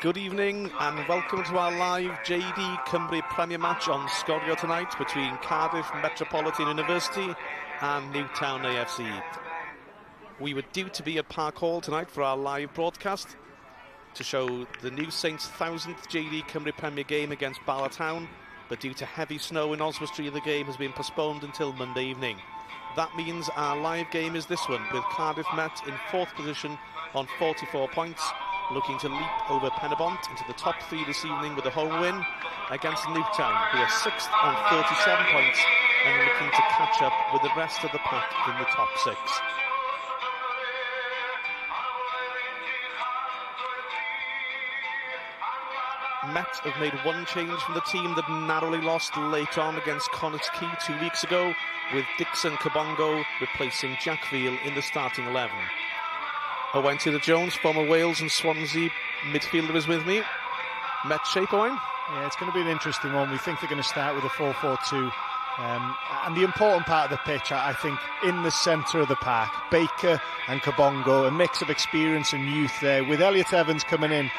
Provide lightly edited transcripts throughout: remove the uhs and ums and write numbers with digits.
Good evening and welcome to our live JD Cymru Premier match on Sgorio tonight between Cardiff Metropolitan University and Newtown AFC. We were due to be at Park Hall tonight for our live broadcast to show the New Saints' 1000th JD Cymru Premier game against Bala Town, but due to heavy snow in Oswestry, the game has been postponed until Monday evening. That means our live game is this one, with Cardiff Met in 4th position on 44 points, looking to leap over Pennebont into the top 3 this evening with a home win against Newtown, who are 6th on 37 points and looking to catch up with the rest of the pack in the top 6. Met have made one change from the team that narrowly lost late on against Connah's Quay 2 weeks ago, with Dixon Kabongo replacing Jack Veal in the starting 11. Owain Taylor-Jones, former Wales and Swansea midfielder, is with me. Met shape, Owain? Yeah, it's going to be an interesting one. We think they're going to start with a 4-4-2. And the important part of the pitch, I think, in the centre of the park, Baker and Kabongo, a mix of experience and youth there, with Elliot Evans coming in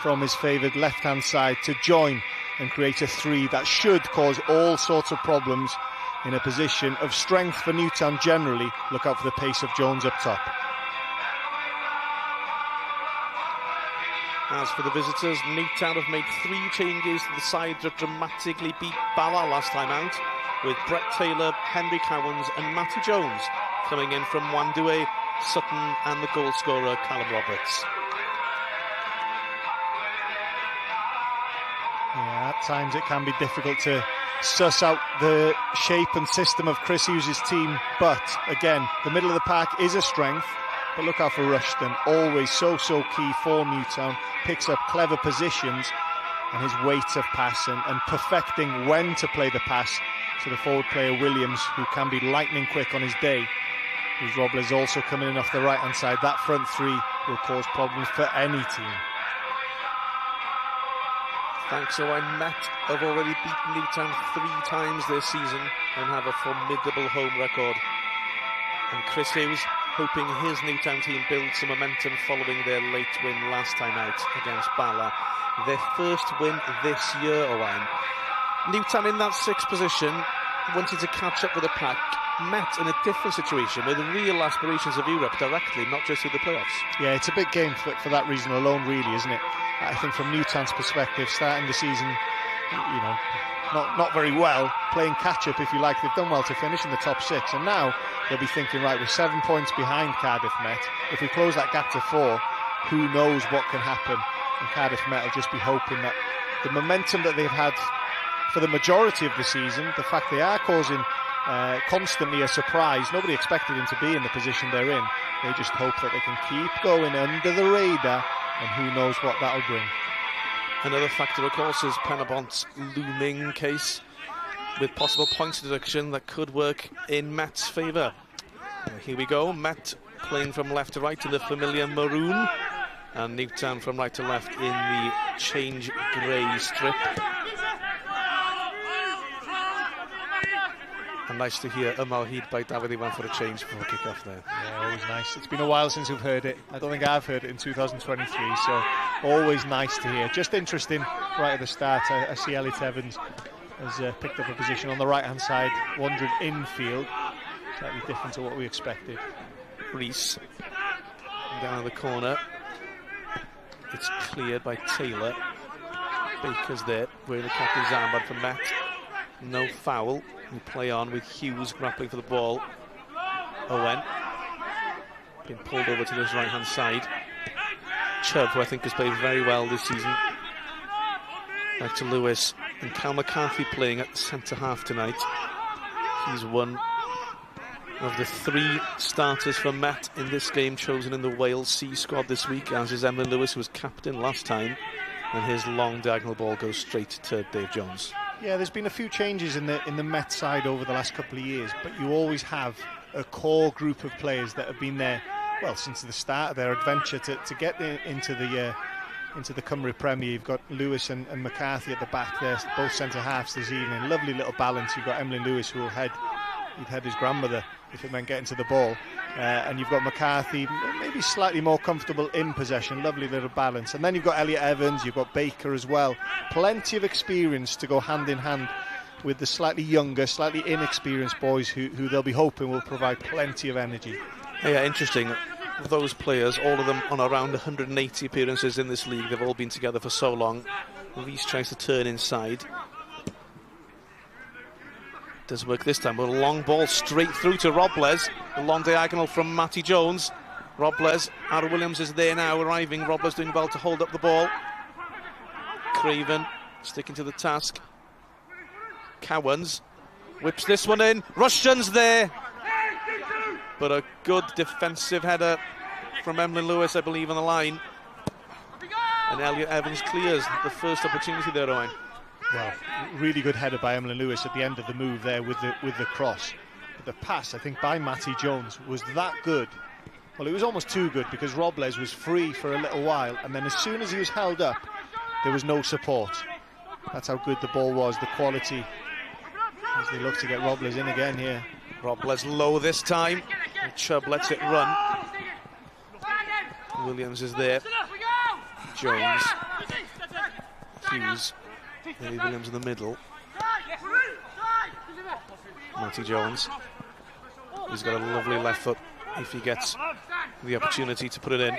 from his favoured left-hand side to join and create a 3 that should cause all sorts of problems in a position of strength for Newtown generally. Look out for the pace of Jones up top. As for the visitors, Newtown have made 3 changes to the side that dramatically beat Bala last time out, with Brett Taylor, Henry Cowans and Matty Jones coming in from Wandue, Sutton and the goal scorer Callum Roberts. Yeah, at times it can be difficult to suss out the shape and system of Chris Hughes' team, but again, the middle of the park is a strength. But look out for Rushton, always so key for Newtown, picks up clever positions and his weight of pass and perfecting when to play the pass to the forward player Williams, who can be lightning quick on his day. With Robles also coming in off the right hand side, that front 3 will cause problems for any team. Thanks, Owain. Met have already beaten Newtown 3 times this season and have a formidable home record. And Chris Hughes hoping his Newtown team builds some momentum following their late win last time out against Bala. Their first win this year, Owain. Newtown in that 6th position, wanting to catch up with the pack. Met in a different situation with real aspirations of Europe directly, not just through the playoffs. Yeah, it's a big game for that reason alone, really, isn't it? I think from Newtown's perspective, starting the season, you know, not very well, playing catch-up, if you like. They've done well to finish in the top 6, and now they'll be thinking, right, we're 7 points behind Cardiff Met. If we close that gap to 4, who knows what can happen? And Cardiff Met will just be hoping that the momentum that they've had for the majority of the season, the fact they are causing constantly a surprise, nobody expected them to be in the position they're in. They just hope that they can keep going under the radar, and who knows what that'll bring. Another factor, of course, is Pennebont's looming case with possible points deduction that could work in Met's favour. Here we go, Met playing from left to right in the familiar maroon, and Newtown from right to left in the change grey strip. And nice to hear a Malheed by David Iwan for a change before kick-off there. Yeah, always nice. It's been a while since we've heard it. I don't think I've heard it in 2023, so always nice to hear. Just interesting right at the start. I see Elliot Evans has picked up a position on the right-hand side, wandering infield. Slightly different to what we expected. Reese down the corner. It's cleared by Taylor. Baker's there, wearing the captain's armband for Met. No foul. We play on with Hughes grappling for the ball. Owen been pulled over to this right-hand side. Chubb, who I think has played very well this season. Back to Lewis, and Cal McCarthy playing at centre-half tonight. He's one of the 3 starters for Met in this game, chosen in the Wales C squad this week, as is Emlyn Lewis, who was captain last time, and his long diagonal ball goes straight to Dave Jones. Yeah, there's been a few changes in the Met side over the last couple of years, but you always have a core group of players that have been there, well, since the start of their adventure to get into the Cymru Premier. You've got Lewis and McCarthy at the back there, both centre halves this evening. Lovely little balance. You've got Emlyn Lewis, who he'd had his grandmother if it meant getting to the ball. And you've got McCarthy, maybe slightly more comfortable in possession, lovely little balance. And then you've got Elliot Evans, you've got Baker as well. Plenty of experience to go hand in hand with the slightly younger, slightly inexperienced boys who they'll be hoping will provide plenty of energy. Yeah, interesting. Those players, all of them on around 180 appearances in this league, they've all been together for so long. Reece tries to turn inside. Does work this time, but a long ball straight through to Robles. A long diagonal from Matty Jones. Robles, Aaron Williams is there now, arriving. Robles doing well to hold up the ball. Craven sticking to the task. Cowans whips this one in. Rushton's there. But a good defensive header from Emlyn Lewis, I believe, on the line. And Elliot Evans clears the first opportunity there, Owen. Well, really good header by Emlyn Lewis at the end of the move there with the cross. But the pass, I think, by Matty Jones was that good. Well, it was almost too good because Robles was free for a little while, and then as soon as he was held up, there was no support. That's how good the ball was, the quality, as they look to get Robles in again here. Robles low this time. And Chubb lets it run. Williams is there. Jones. Hughes. Williams in the middle. Matty Jones. He's got a lovely left foot if he gets the opportunity to put it in.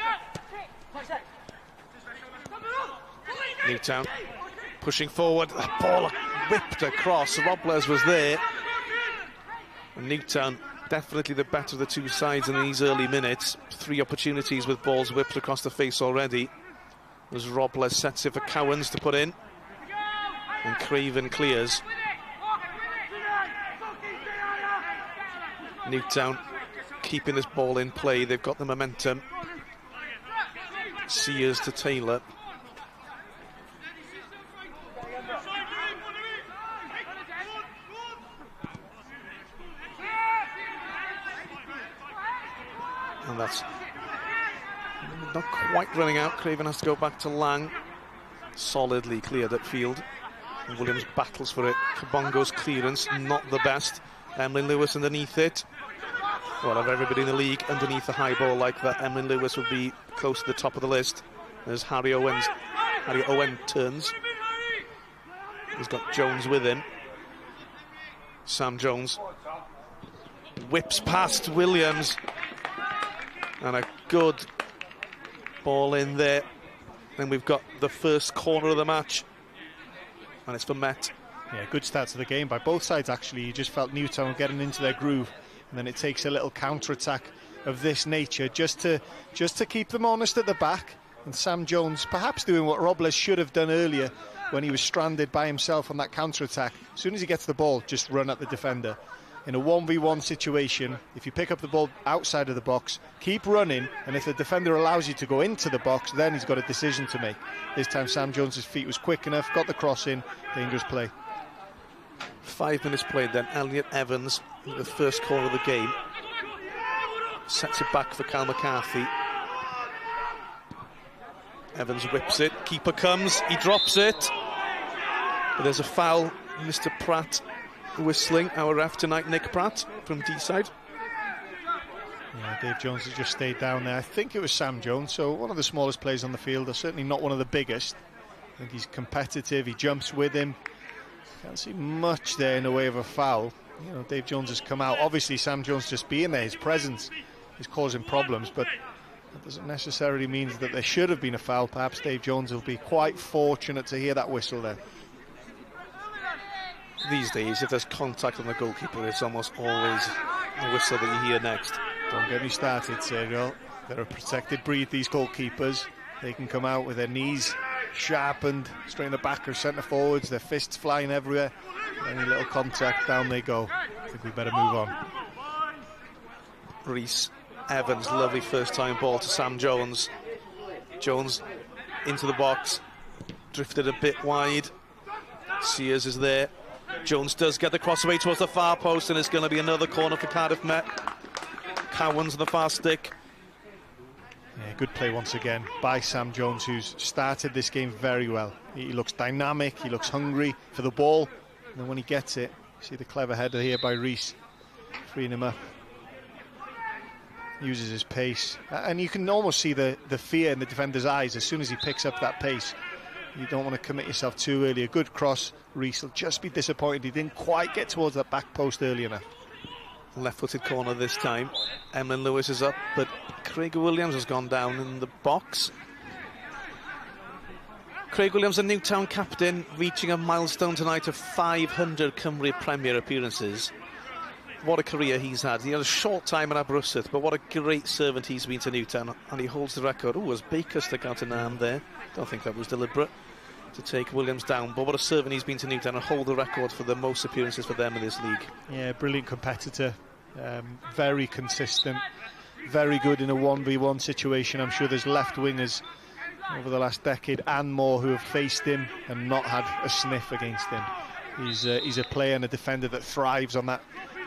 Newtown pushing forward. The ball whipped across. Robles was there. And Newtown definitely the better of the two sides in these early minutes. 3 opportunities with balls whipped across the face already. As Robles sets it for Cowans to put in. And Craven clears. Newtown keeping this ball in play. They've got the momentum. Sears to Taylor. And that's not quite running out. Craven has to go back to Lang. Solidly cleared upfield. And Williams battles for it. Kabongo's clearance, not the best. Emlyn Lewis underneath it. Well, of everybody in the league underneath a high ball like that, Emlyn Lewis would be close to the top of the list. There's Harry Owen turns. He's got Jones with him. Sam Jones whips past Williams. And a good ball in there. Then we've got the first corner of the match. And it's for Met. Yeah, good start to the game by both sides, actually. You just felt Newtown getting into their groove. And then it takes a little counter-attack of this nature just to keep them honest at the back. And Sam Jones perhaps doing what Robles should have done earlier when he was stranded by himself on that counter-attack. As soon as he gets the ball, just run at the defender. In a 1v1 situation, if you pick up the ball outside of the box, keep running, and if the defender allows you to go into the box, then he's got a decision to make. This time Sam Jones's feet was quick enough, got the cross in, dangerous play. 5 minutes played then. Elliot Evans, the first corner of the game, sets it back for Cal McCarthy. Evans whips it, keeper comes, he drops it. But there's a foul, Mr. Pratt whistling, our ref tonight, Nick Pratt from D-side. Yeah, Dave Jones has just stayed down there. I think it was Sam Jones, so one of the smallest players on the field, or certainly not one of the biggest. I think he's competitive, he jumps with him. Can't see much there in the way of a foul. You know, Dave Jones has come out. Obviously, Sam Jones just being there, his presence is causing problems, but that doesn't necessarily mean that there should have been a foul. Perhaps Dave Jones will be quite fortunate to hear that whistle there. These days, if there's contact on the goalkeeper, it's almost always a whistle that you hear next. Don't get me started, Serial. They're a protected breed, these goalkeepers. They can come out with their knees sharpened, straight in the back of centre forwards, their fists flying everywhere. Any little contact, down they go. I think we better move on. Reece Evans, lovely first time ball to Sam Jones. Jones into the box, drifted a bit wide. Sears is there. Jones does get the cross away towards the far post, and it's going to be another corner for Cardiff Met. Cowans on the far stick. Yeah, good play once again by Sam Jones, who's started this game very well. He looks dynamic, he looks hungry for the ball, and then when he gets it, see the clever header here by Reece, freeing him up. uses his pace, and you can almost see the fear in the defender's eyes as soon as he picks up that pace. You don't want to commit yourself too early. A good cross, Reese will just be disappointed he didn't quite get towards that back post early enough. Left-footed corner this time. Emlyn Lewis is up, but Craig Williams has gone down in the box. Craig Williams, the Newtown captain, reaching a milestone tonight of 500 Cymru Premier appearances. What a career he's had. He had a short time in Aberystwyth, but what a great servant he's been to Newtown, and he holds the record. Oh, as Baker stuck out an arm there. Don't think that was deliberate to take Williams down, but what a servant he's been to Newtown and hold the record for the most appearances for them in this league. Yeah, brilliant competitor, very consistent, very good in a 1v1 situation. I'm sure there's left wingers over the last decade and more who have faced him and not had a sniff against him. He's a player and a defender that thrives on that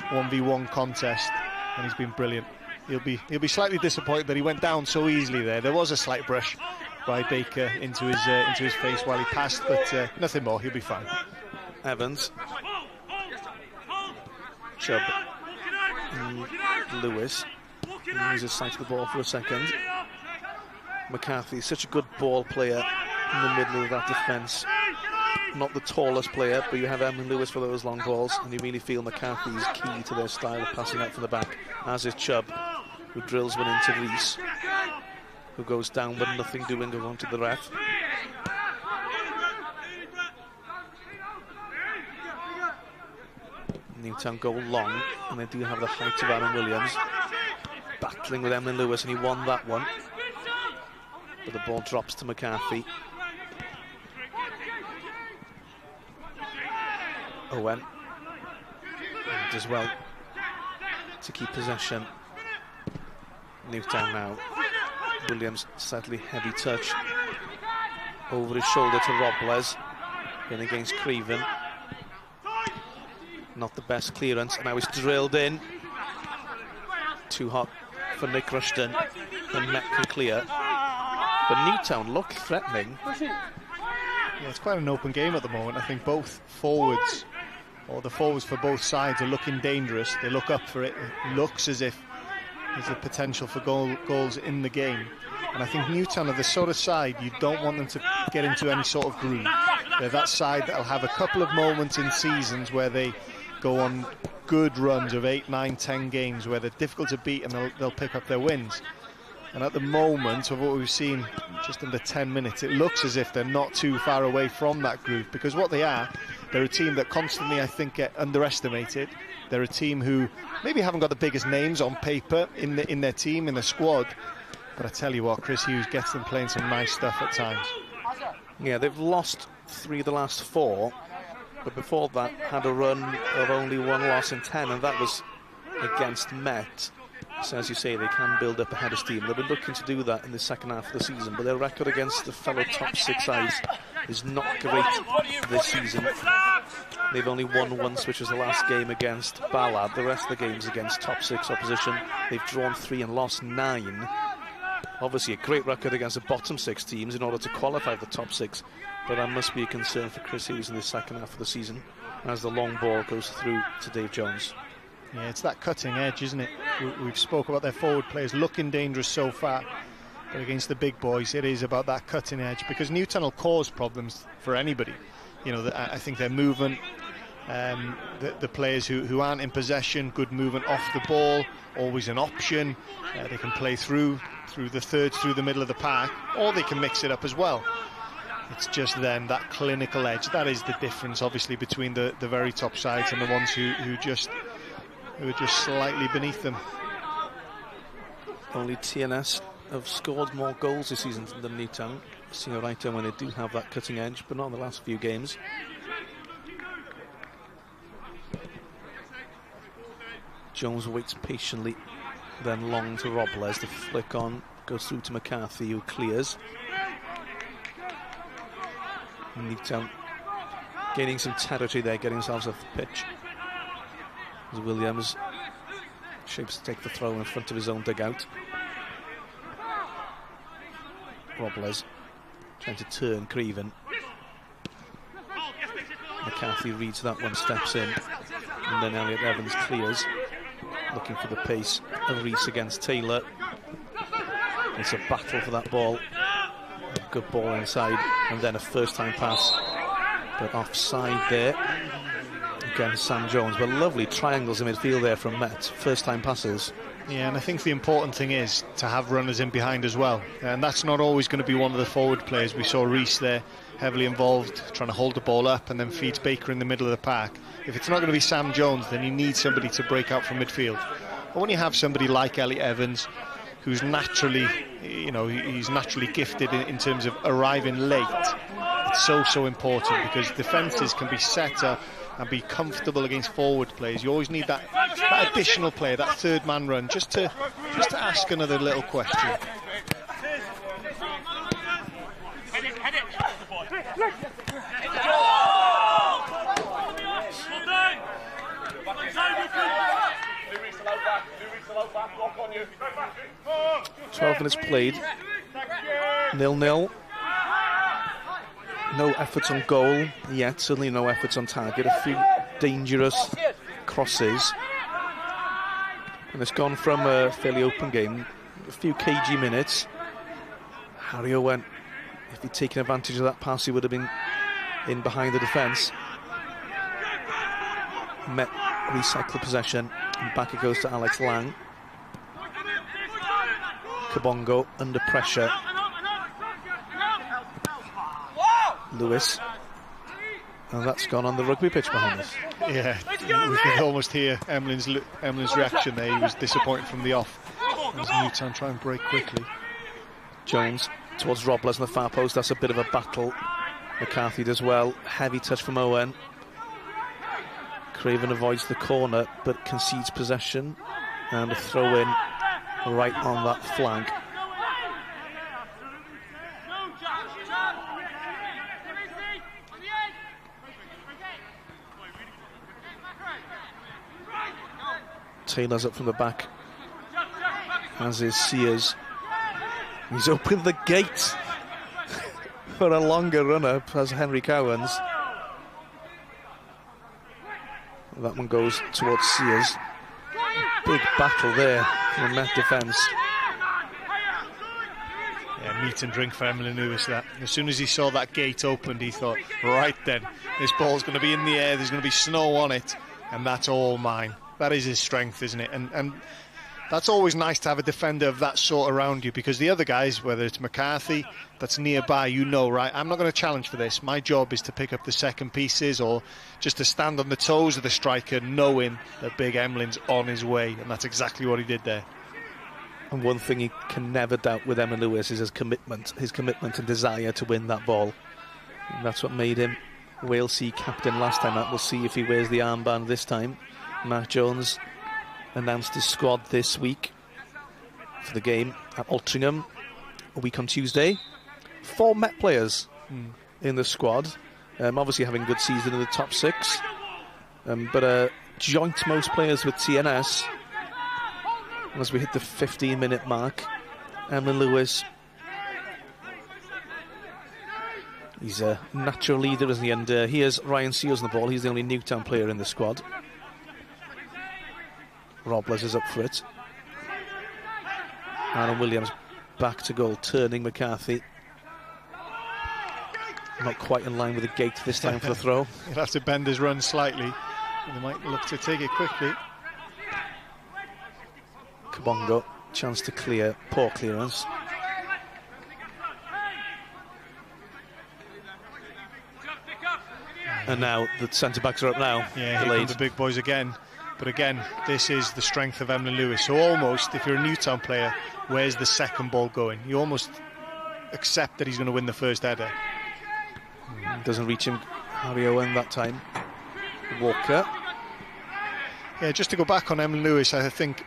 1v1 contest, and he's been brilliant. He'll be slightly disappointed that he went down so easily there. There was a slight brush by Baker into his face while he passed, but nothing more. He'll be fine. Evans, Chubb, Lewis. Loses sight of the ball for a second. McCarthy, such a good ball player in the middle of that defence. Not the tallest player, but you have Emlyn Lewis for those long balls, and you really feel McCarthy is key to their style of passing out from the back, as is Chubb, who drills one into Reese, who goes down but nothing doing, goes on to the ref. Newtown go long, and they do have the height of Aaron Williams, battling with Emlyn Lewis, and he won that one. But the ball drops to McCarthy. Owen does well to keep possession. Newtown now. Williams, sadly heavy touch over his shoulder to Robles, in against Creven. Not the best clearance, and now it's drilled in. Too hot for Nick Rushton, and Met can clear. But Newtown look threatening. Yeah, it's quite an open game at the moment. I think both forwards, or the forwards for both sides, are looking dangerous. They look up for it. It looks as if there's a potential for goals in the game. And I think Newtown are the sort of side you don't want them to get into any sort of groove. They're that side that'll have a couple of moments in seasons where they go on good runs of 8, 9, 10 games where they're difficult to beat, and they'll pick up their wins. And at the moment, of what we've seen just under 10 minutes, it looks as if they're not too far away from that groove, because what they are, they're a team that constantly, I think, get underestimated. They're a team who maybe haven't got the biggest names on paper in their team, in the squad, but I tell you what, Chris Hughes gets them playing some nice stuff at times. Yeah, they've lost 3 of the last 4, but before that had a run of only 1 loss in 10, and that was against Met. So as you say, they can build up ahead of steam. They've been looking to do that in the second half of the season, but their record against the fellow top 6 sides is not great this season. They've only won once, which was the last game against Bala. The rest of the games against top 6 opposition, they've drawn 3 and lost 9. Obviously a great record against the bottom 6 teams in order to qualify for the top 6, but that must be a concern for Chris Hughes in the second half of the season as the long ball goes through to Dave Jones. Yeah, it's that cutting edge, isn't it? We've spoke about their forward players looking dangerous so far, but against the big boys, it is about that cutting edge, because Newtown will cause problems for anybody. You know, I think their movement, the players who aren't in possession, good movement off the ball, always an option. They can play through the thirds, through the middle of the park, or they can mix it up as well. It's just then that clinical edge. That is the difference, obviously, between the very top sides and the ones who are just slightly beneath them. Only TNS have scored more goals this season than Newtown. Seeing a right when they do have that cutting edge, but not in the last few games. Jones waits patiently, then long to Robles. The flick on goes through to McCarthy, who clears. Newtown gaining some territory there, getting themselves off the pitch. As Williams shapes to take the throw in front of his own dugout. Robles trying to turn Creven. McCarthy reads that one, steps in, and then Elliot Evans clears. looking for the pace of Rees against Taylor. It's a battle for that ball. A good ball inside, and then a first-time pass, but offside there against Sam Jones. But lovely triangles in midfield there from Met, first-time passes. Yeah, and I think the important thing is to have runners in behind as well, and that's not always going to be one of the forward players. We saw Rees there, heavily involved, trying to hold the ball up and then feeds Baker in the middle of the pack. If it's not going to be Sam Jones, then you need somebody to break out from midfield. But when you have somebody like Elliot Evans, who's naturally, you know, he's naturally gifted in terms of arriving late, it's so important, because defences can be set up and be comfortable against forward players. You always need that additional player, that third man run, just to ask another little question. "12 minutes played, 0-0. No efforts on goal yet, certainly no efforts on target. A few dangerous crosses. And it's gone from a fairly open game, a few cagey minutes. Harry Owen, if he'd taken advantage of that pass, he would have been in behind the defence. Met recycle possession, and back it goes to Alex Lang. Kabongo under pressure. Lewis, and that's gone on the rugby pitch behind us. Yeah, we can almost hear Emlyn's reaction there. He was disappointed from the off. As Newtown try and break quickly. Jones towards Robles on the far post. That's a bit of a battle. McCarthy does well. Heavy touch from Owen. Craven avoids the corner but concedes possession, and a throw in right on that flank. Taylor's up from the back, as is Sears. He's opened the gate for a longer run-up as Henry Cowans. That one goes towards Sears. Big battle there from the Met defence. Yeah, meat and drink for Emlyn Lewis, that. As soon as he saw that gate opened, he thought, right then, this ball's going to be in the air, there's going to be snow on it, and that's all mine. That is his strength, isn't it? And that's always nice to have a defender of that sort around you, because the other guys, whether it's McCarthy, that's nearby, you know, right, I'm not going to challenge for this. My job is to pick up the second pieces, or just to stand on the toes of the striker, knowing that Big Emlyn's on his way, and that's exactly what he did there. And one thing he can never doubt with Emlyn Lewis is his commitment and desire to win that ball. And that's what made him Wales C captain last time out. We'll see if he wears the armband this time. Mark Jones announced his squad this week for the game at Altrincham a week on Tuesday. 4 Met players in the squad, obviously having a good season in the top 6, but joint most players with TNS. And as we hit the 15-minute mark, Emlyn Lewis, he's a natural leader, isn't he? And here's Ryan Seals on the ball. He's the only Newtown player in the squad. Robles is up for it. Aaron Williams back to goal, turning McCarthy. Not quite in line with the gate this time for the throw. He'll have to bend his run slightly. They might look to take it quickly. Kabongo, chance to clear, poor clearance. And now the centre-backs are up now. Yeah, here come the big boys again. But again, this is the strength of Emlyn Lewis. So almost, if you're a Newtown player, where's the second ball going? You almost accept that he's going to win the first header. Doesn't reach him, Harry Owen, that time. Walker. Yeah, just to go back on Emlyn Lewis, I think,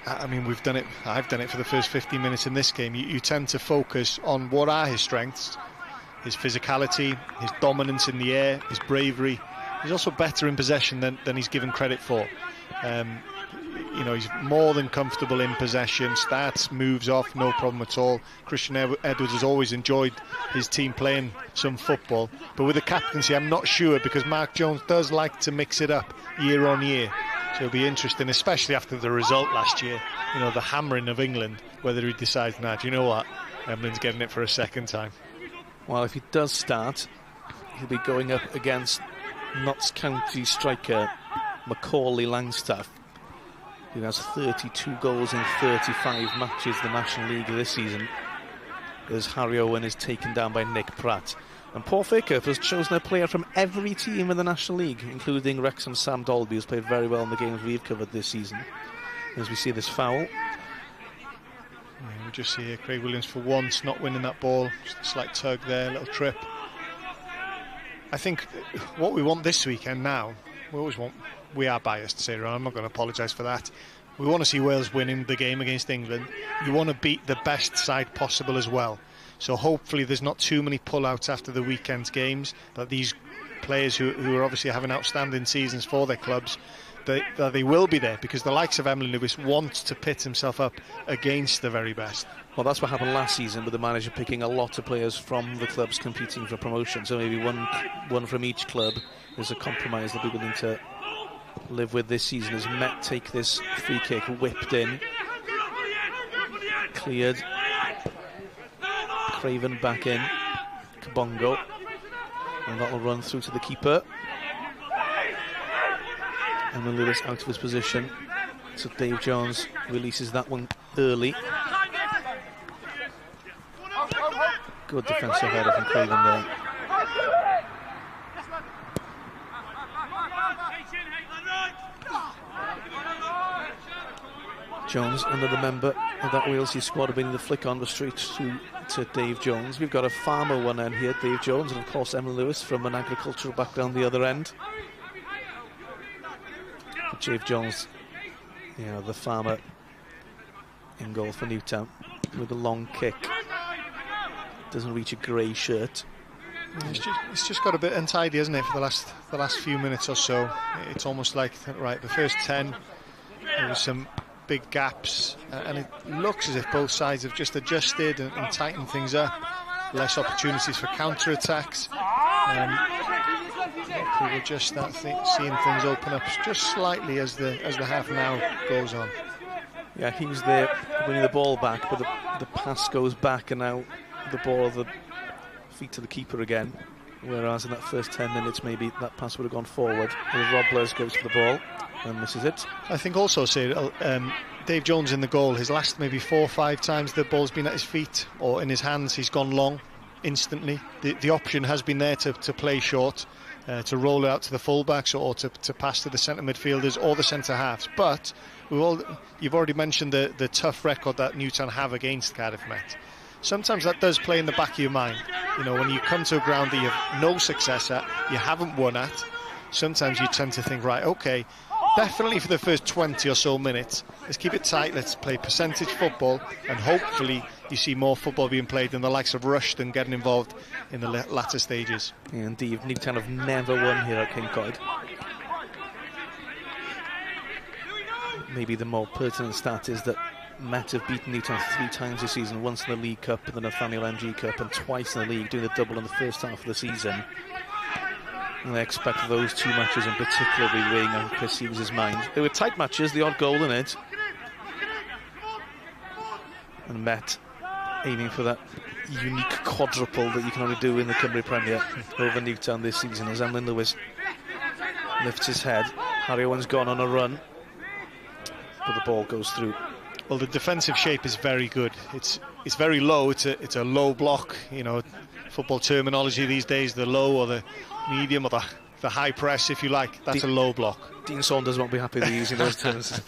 I mean, we've done it, I've done it for the first 15 minutes in this game. You tend to focus on what are his strengths, his physicality, his dominance in the air, his bravery. He's also better in possession than he's given credit for. You know, he's more than comfortable in possession, starts, moves off, no problem at all. Christian Edwards has always enjoyed his team playing some football, but with the captaincy I'm not sure, because Mark Jones does like to mix it up year on year. So it'll be interesting, especially after the result last year, you know, the hammering of England, whether he decides, nah, do you know what, Emlyn's getting it for a second time. Well, if he does start, he'll be going up against Notts County striker Macaulay Langstaff, who has 32 goals in 35 matches in the National League this season, as Harry Owen is taken down by Nick Pratt. And Paul Fairclough has chosen a player from every team in the National League, including Wrexham's Sam Dolby, who's played very well in the games we've covered this season. As we see this foul. We just see here Craig Williams for once not winning that ball. Just a slight tug there, a little trip. I think what we want this weekend now, we are biased to say, Ron, I'm not going to apologise for that. We want to see Wales winning the game against England. You want to beat the best side possible as well. So hopefully there's not too many pullouts after the weekend's games, that these players who are obviously having outstanding seasons for their clubs, that they will be there, because the likes of Emlyn Lewis wants to pit himself up against the very best. Well, that's what happened last season, with the manager picking a lot of players from the clubs competing for promotion. So maybe one from each club is a compromise they'll be willing to live with this season, as Met take this free kick, whipped in, cleared, Craven back in, Kabongo, and that'll run through to the keeper. Emlyn Lewis out of his position, so Dave Jones releases that one early. Good defensive header from Craven there. Jones, another member of that Walesy squad, bringing the flick on the street to Dave Jones. We've got a farmer one end here, Dave Jones, and of course Emlyn Lewis from an agricultural background the other end. But Dave Jones, you know, the farmer in goal for Newtown with a long kick. Doesn't reach a grey shirt. It's just got a bit untidy, hasn't it, for the last few minutes or so. It's almost like, right, the first 10, there was some big gaps, and it looks as if both sides have just adjusted and tightened things up. Less opportunities for counter-attacks. We'll just start seeing things open up just slightly as the half an hour goes on. Yeah, he was there winning the ball back, but the pass goes back, and now the ball, the feet to the keeper again. Whereas in that first 10 minutes, maybe that pass would have gone forward. Rob Blaise goes for the ball and misses it. I think also, Dave Jones in the goal, his last maybe 4 or 5 times the ball's been at his feet or in his hands, he's gone long instantly. The option has been there to play short, to roll it out to the fullbacks, or to pass to the centre midfielders or the centre halves. But you've already mentioned the tough record that Newtown have against Cardiff Met. Sometimes that does play in the back of your mind. You know, when you come to a ground that you have no success at, you haven't won at, sometimes you tend to think, right, okay, definitely for the first 20 or so minutes, let's keep it tight, let's play percentage football, and hopefully you see more football being played than the likes of Rushden getting involved in the latter stages. Yeah, indeed, Newtown have never won here at Cyncoed. Maybe the more pertinent stat is that Met have beaten Newtown 3 times this season, once in the League Cup and the Nathaniel NG Cup, and twice in the league, doing the double in the first half of the season. And I expect those 2 matches in particular to be weighing on Chris Hughes' mind. They were tight matches, the odd goal in it. And Met aiming for that unique quadruple that you can only do in the Cymru Premier over Newtown this season, as Emlyn Lewis lifts his head. Harry Owen's gone on a run, but the ball goes through. Well, the defensive shape is very good. It's very low. It's a low block. You know, football terminology these days: the low or the medium or the high press, if you like. That's a low block. Dean Saunders won't be happy with using those terms.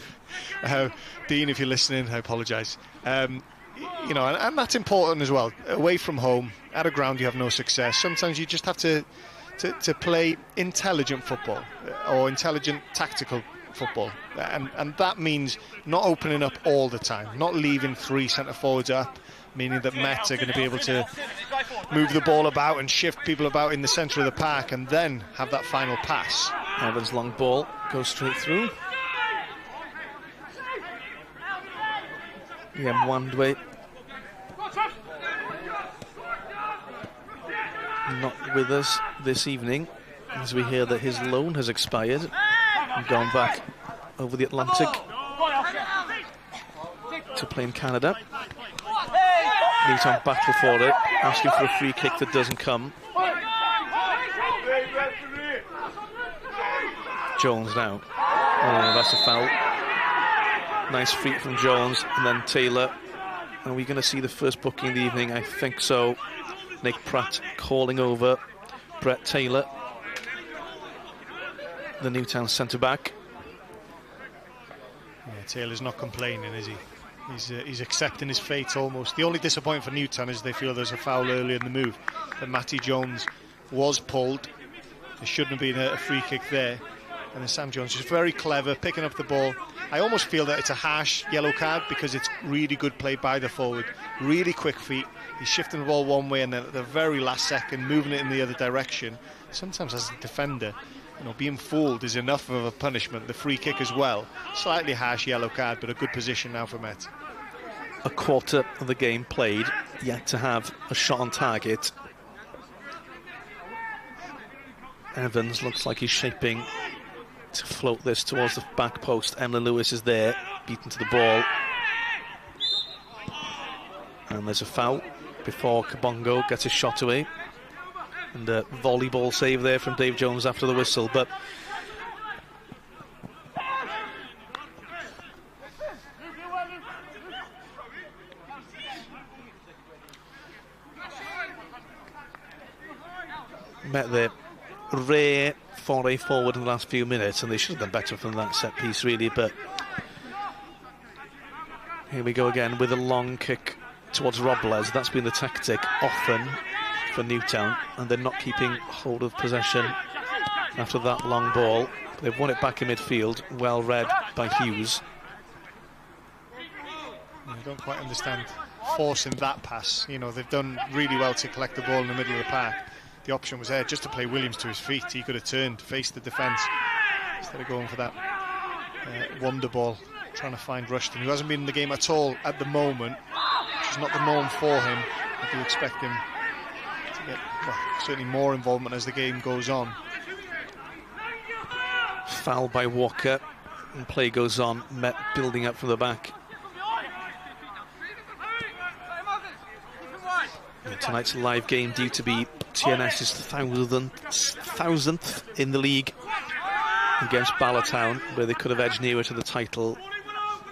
Dean, if you're listening, I apologise. You know, and that's important as well. Away from home, at a ground you have no success. Sometimes you just have to play intelligent football or intelligent tactical football, and that means not opening up all the time, not leaving 3 centre forwards up, meaning that Met are going to be able to move the ball about and shift people about in the centre of the park and then have that final pass. Evans' long ball goes straight through. Mwandwe not with us this evening, as we hear that his loan has expired and gone back over the Atlantic to play in Canada. Newtown battle for it, asking for a free kick that doesn't come. Jones now. Oh, that's a foul. Nice free from Jones, and then Taylor. Are we going to see the first booking of the evening? I think so. Nick Pratt calling over Brett Taylor, the Newtown centre-back. Yeah, Taylor's not complaining, is he? He's accepting his fate almost. The only disappointment for Newtown is they feel there's a foul early in the move. That Matty Jones was pulled. There shouldn't have been a free kick there. And then Sam Jones is very clever, picking up the ball. I almost feel that it's a harsh yellow card because it's really good play by the forward. Really quick feet. He's shifting the ball one way and then at the very last second moving it in the other direction. Sometimes as a defender, you know, being fooled is enough of a punishment. The free kick as well. Slightly harsh yellow card, but a good position now for Met. A quarter of the game played, yet to have a shot on target. Evans looks like he's shaping to float this towards the back post. Emlyn Lewis is there, beaten to the ball. And there's a foul before Kabongo gets his shot away. And a volleyball save there from Dave Jones after the whistle, but Met their rare foray forward in the last few minutes, and they should have done better from that set piece really, but here we go again with a long kick towards Robles. That's been the tactic often for Newtown, and they're not keeping hold of possession after that long ball. They've won it back in midfield, well read by Hughes. I don't quite understand forcing that pass. You know, they've done really well to collect the ball in the middle of the park. The option was there just to play Williams to his feet. He could have turned, faced the defence, instead of going for that wonder ball, trying to find Rushton, who hasn't been in the game at all at the moment, which is not the norm for him. I do expect him to get certainly more involvement as the game goes on. Foul by Walker, and play goes on. Met building up from the back. And tonight's live game due to be TNS's thousandth in the league against Bala Town, where they could have edged nearer to the title,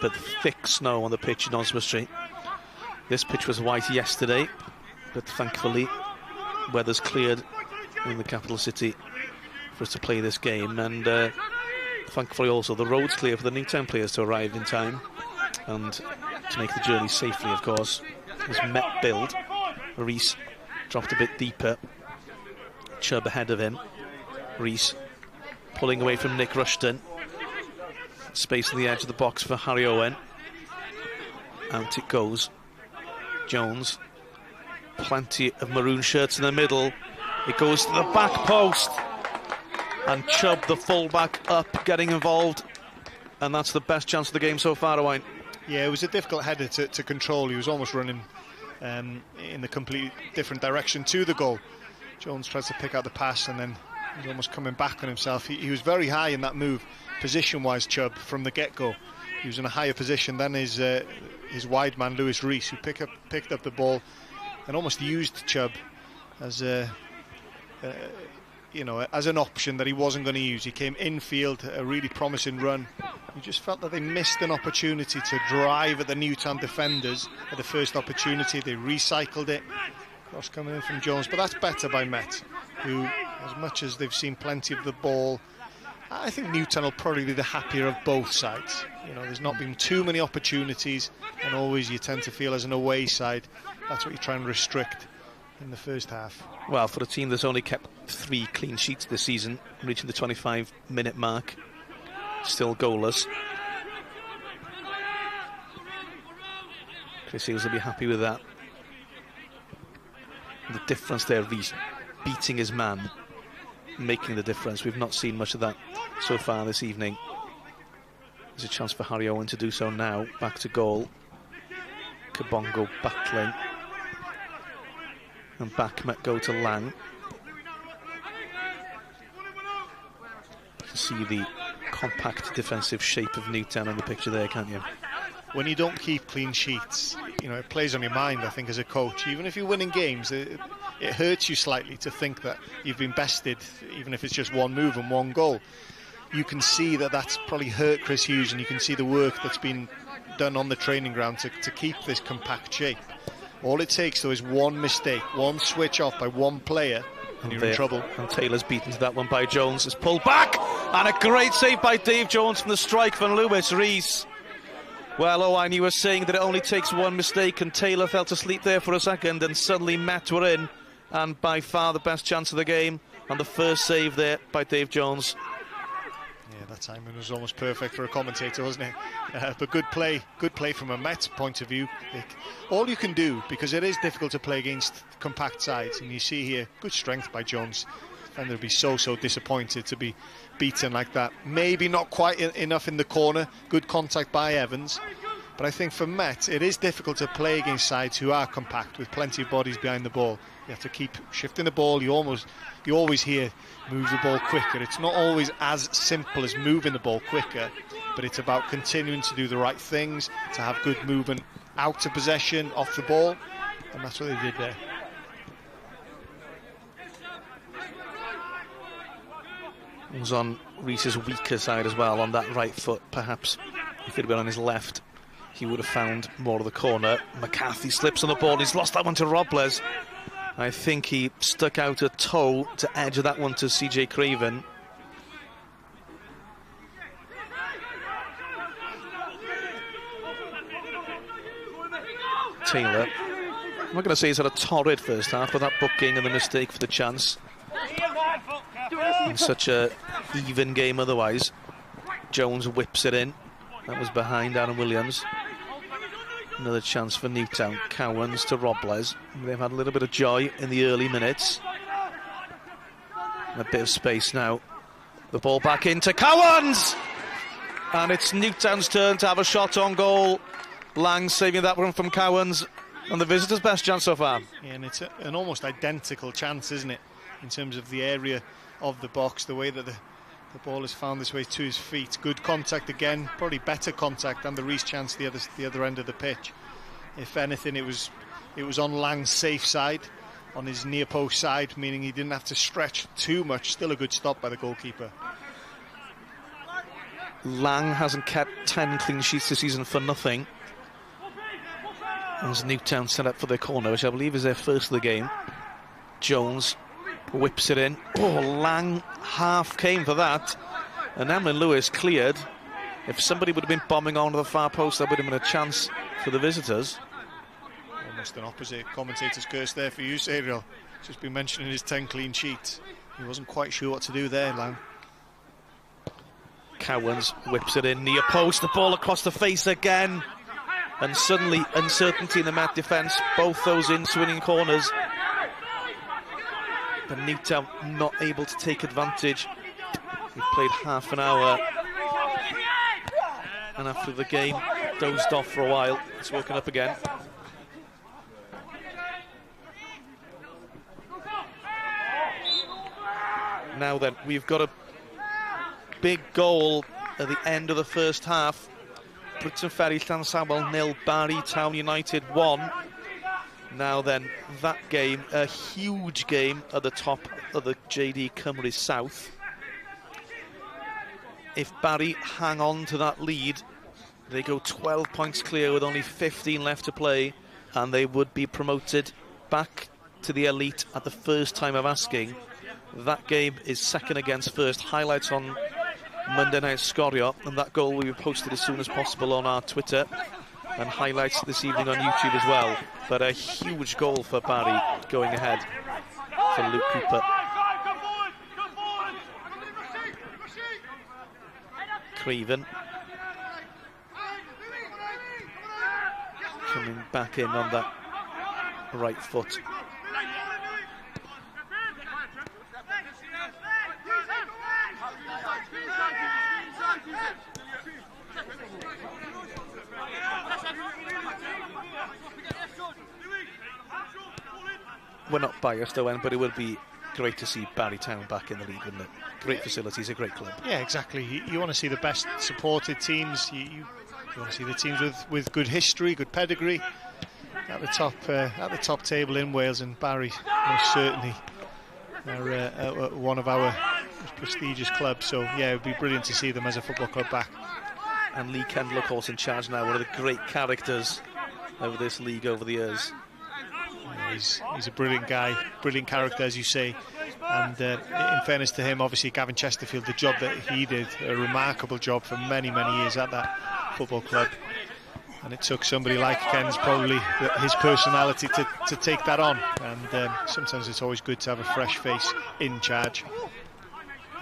but thick snow on the pitch in Oswestry. This pitch was white yesterday, but thankfully weather's cleared in the capital city for us to play this game, and thankfully also the road's clear for the Newtown players to arrive in time and to make the journey safely, of course. As Met build, Reese dropped a bit deeper, Chubb ahead of him. Reese pulling away from Nick Rushton. Space on the edge of the box for Harry Owen. Out it goes. Jones. Plenty of maroon shirts in the middle. It goes to the back post. And Chubb, the fullback, up, getting involved. And that's the best chance of the game so far, Owen. Yeah, it was a difficult header to control. He was almost running in the complete different direction to the goal. Jones tries to pick out the pass and then he's almost coming back on himself. He was very high in that move, position-wise, Chubb, from the get-go. He was in a higher position than his wide man, Lewis Reese, who picked up the ball and almost used Chubb as as an option that he wasn't going to use. He came infield, a really promising run. You just felt that they missed an opportunity to drive at the Newtown defenders at the first opportunity. They recycled it. Cross coming in from Jones, but that's better by Met, who, as much as they've seen plenty of the ball, I think Newtown will probably be the happier of both sides. You know, there's not been too many opportunities, and always you tend to feel as an away side, that's what you try and restrict in the first half. Well, for a team that's only kept 3 clean sheets this season, reaching the 25-minute mark, still goalless. Chris Hughes will be happy with that. The difference there, Reece beating his man, making the difference. We've not seen much of that so far this evening. There's a chance for Harry Owen to do so now. Back to goal. Kabongo battling. And back Met go to Lang. To see the compact defensive shape of Newtown in the picture there, can't you? When you don't keep clean sheets, you know, it plays on your mind, I think, as a coach. Even if you're winning games, it hurts you slightly to think that you've been bested, even if it's just one move and one goal. You can see that that's probably hurt Chris Hughes, and you can see the work that's been done on the training ground to keep this compact shape. All it takes, though, is one mistake, one switch off by one player, and you're in trouble. And Taylor's beaten to that one by Jones. It's pulled back, and a great save by Dave Jones from the strike from Lewis Rees. Well, Owain, you were saying that it only takes one mistake, and Taylor fell asleep there for a second, and suddenly Met were in, and by far the best chance of the game, and the first save there by Dave Jones. Yeah, that timing was almost perfect for a commentator, wasn't it? But good play from a Met point of view. All you can do, because it is difficult to play against compact sides, and you see here, good strength by Jones. And they'd be so disappointed to be beaten like that. Maybe not quite enough in the corner. Good contact by Evans. But I think for Met, it is difficult to play against sides who are compact with plenty of bodies behind the ball. You have to keep shifting the ball. You always hear move the ball quicker. It's not always as simple as moving the ball quicker, but it's about continuing to do the right things, to have good movement out of possession, off the ball, and that's what they did there. It was on Rees's weaker side as well, on that right foot. Perhaps if he'd been on his left, he would have found more of the corner. McCarthy slips on the ball. He's lost that one to Robles. I think he stuck out a toe to edge that one to CJ Craven. Taylor, I'm not going to say he's had a torrid first half, but that booking and the mistake for the chance. In such a even game otherwise. Jones whips it in. That was behind Aaron Williams. Another chance for Newtown. Cowans to Robles. They've had a little bit of joy in the early minutes. A bit of space now. The ball back into Cowans! And it's Newtown's turn to have a shot on goal. Lang saving that one from Cowans. And the visitors' best chance so far. Yeah, and it's an almost identical chance, isn't it? In terms of the area of the box, the way that the ball has found its way to his feet. Good contact again, probably better contact than the Rees chance the other end of the pitch. If anything, it was on Lang's safe side, on his near post side, meaning he didn't have to stretch too much. Still a good stop by the goalkeeper. Lang hasn't kept 10 clean sheets this season for nothing. As Newtown set up for their corner, which I believe is their first of the game. Jones whips it in. Oh, Lang half came for that. And Emlyn Lewis cleared. If somebody would have been bombing onto the far post, that would have been a chance for the visitors. Almost an opposite commentator's curse there for you, Serial. Just been mentioning his 10 clean sheets. He wasn't quite sure what to do there, Lang. Cowans whips it in, near post, the ball across the face again. And suddenly, uncertainty in the Met defence, both those in-swinging corners. But Newtown not able to take advantage. He played half an hour. And after the game, dozed off for a while. It's woken up again. Now then, we've got a big goal at the end of the first half. Britain Ferry Llansamwel 0, Bala Town United 1. Now then, that game, a huge game at the top of the JD Cymru South. If Barry hang on to that lead, they go 12 points clear with only 15 left to play, and they would be promoted back to the elite at the first time of asking. That game is second against first. Highlights on Monday night Scorio, and that goal will be posted as soon as possible on our Twitter, and highlights this evening on YouTube as well. But a huge goal for Barry going ahead for Luke Cooper. Craven coming back in on that right foot. We're not biased, Owen, but it would be great to see Bala Town back in the league, wasn't it? Great facilities, a great club. Yeah, exactly. You want to see the best supported teams. You want to see the teams with good history, good pedigree at the top table in Wales, and Barry most certainly are one of our most prestigious clubs. So yeah, it would be brilliant to see them as a football club back. And Lee Kendall, of course, in charge now, one of the great characters over this league over the years. Yeah, he's a brilliant guy, brilliant character, as you say. And in fairness to him, obviously Gavin Chesterfield, the job that he did, a remarkable job for many, many years at that football club. And it took somebody like Ken's, probably his personality, to take that on. And sometimes it's always good to have a fresh face in charge.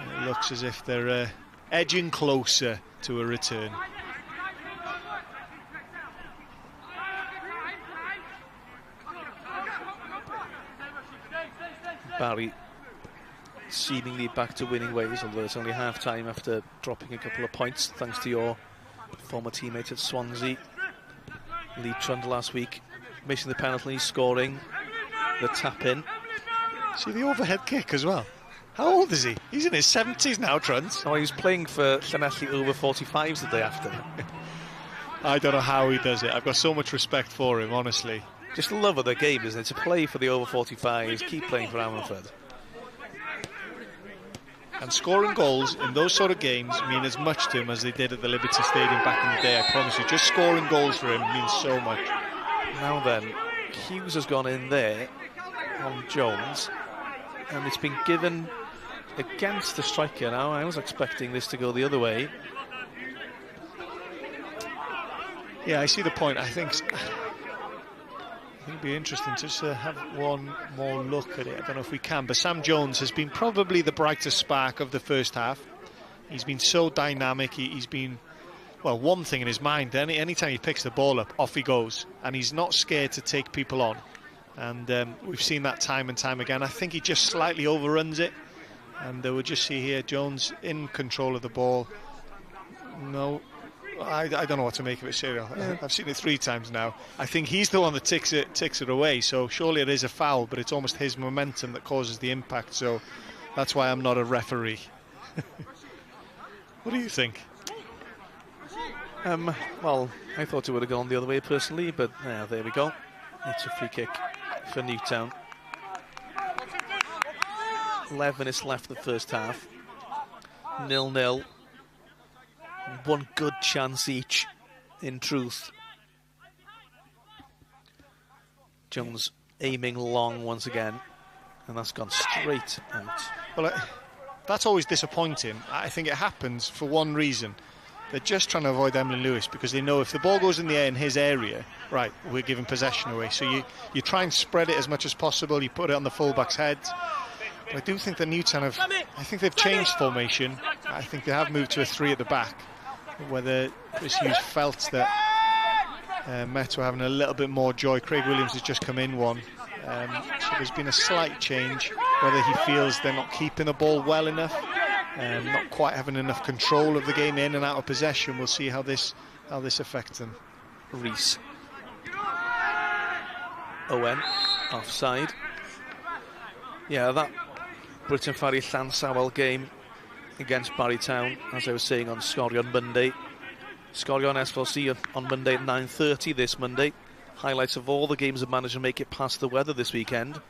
And it looks as if they're edging closer to a return. Barry seemingly back to winning ways, although it's only half-time after dropping a couple of points, thanks to your former teammate at Swansea, Lee Trundle, last week, missing the penalty, scoring the tap-in. See the overhead kick as well. How old is he? He's in his 70s now, Truns. Oh, he was playing for Llanelli over 45s the day after. I don't know how he does it. I've got so much respect for him, honestly. Just the love of the game, isn't it? To play for the over 45s, keep playing for Ammanford. And scoring goals in those sort of games mean as much to him as they did at the Liberty Stadium back in the day, I promise you. Just scoring goals for him means so much. Now then, Hughes has gone in there on Jones, and it's been given against the striker now. I was expecting this to go the other way. Yeah, I see the point. I think it'd be interesting just to have one more look at it. I don't know if we can, but Sam Jones has been probably the brightest spark of the first half. He's been so dynamic. He's been, well, one thing in his mind. Anytime he picks the ball up, off he goes, and he's not scared to take people on. And we've seen that time and time again. I think he just slightly overruns it, and we'll just see here Jones in control of the ball. No, I don't know what to make of it, Cyril. Yeah. I've seen it 3 times now. I think he's the one that takes it away, so surely it is a foul, but it's almost his momentum that causes the impact, so that's why I'm not a referee. What do you think? Well, I thought it would have gone the other way personally, but there we go. It's a free kick for Newtown. 11 minutes left the first half. 0-0. One good chance each, in truth. Jones aiming long once again, and that's gone straight out. Well, that's always disappointing. I think it happens for one reason. They're just trying to avoid Emlyn Lewis, because they know if the ball goes in the air in his area, right, we're giving possession away. So you try and spread it as much as possible. You put it on the fullback's head. But I do think that Newtown I think they've changed formation. I think they have moved to a 3 at the back. Whether Chris Hughes felt that Met were having a little bit more joy. Craig Williams has just come in one. So there's been a slight change. Whether he feels they're not keeping the ball well enough, not quite having enough control of the game in and out of possession. We'll see how this affects them. Reese. Owen, offside. Yeah, that Britain Ferry Llansawel game against Bala Town, as I was saying, on Sgorio on Monday. Sgorio on SLC on Monday at 9:30 this Monday. Highlights of all the games that managed to make it past the weather this weekend,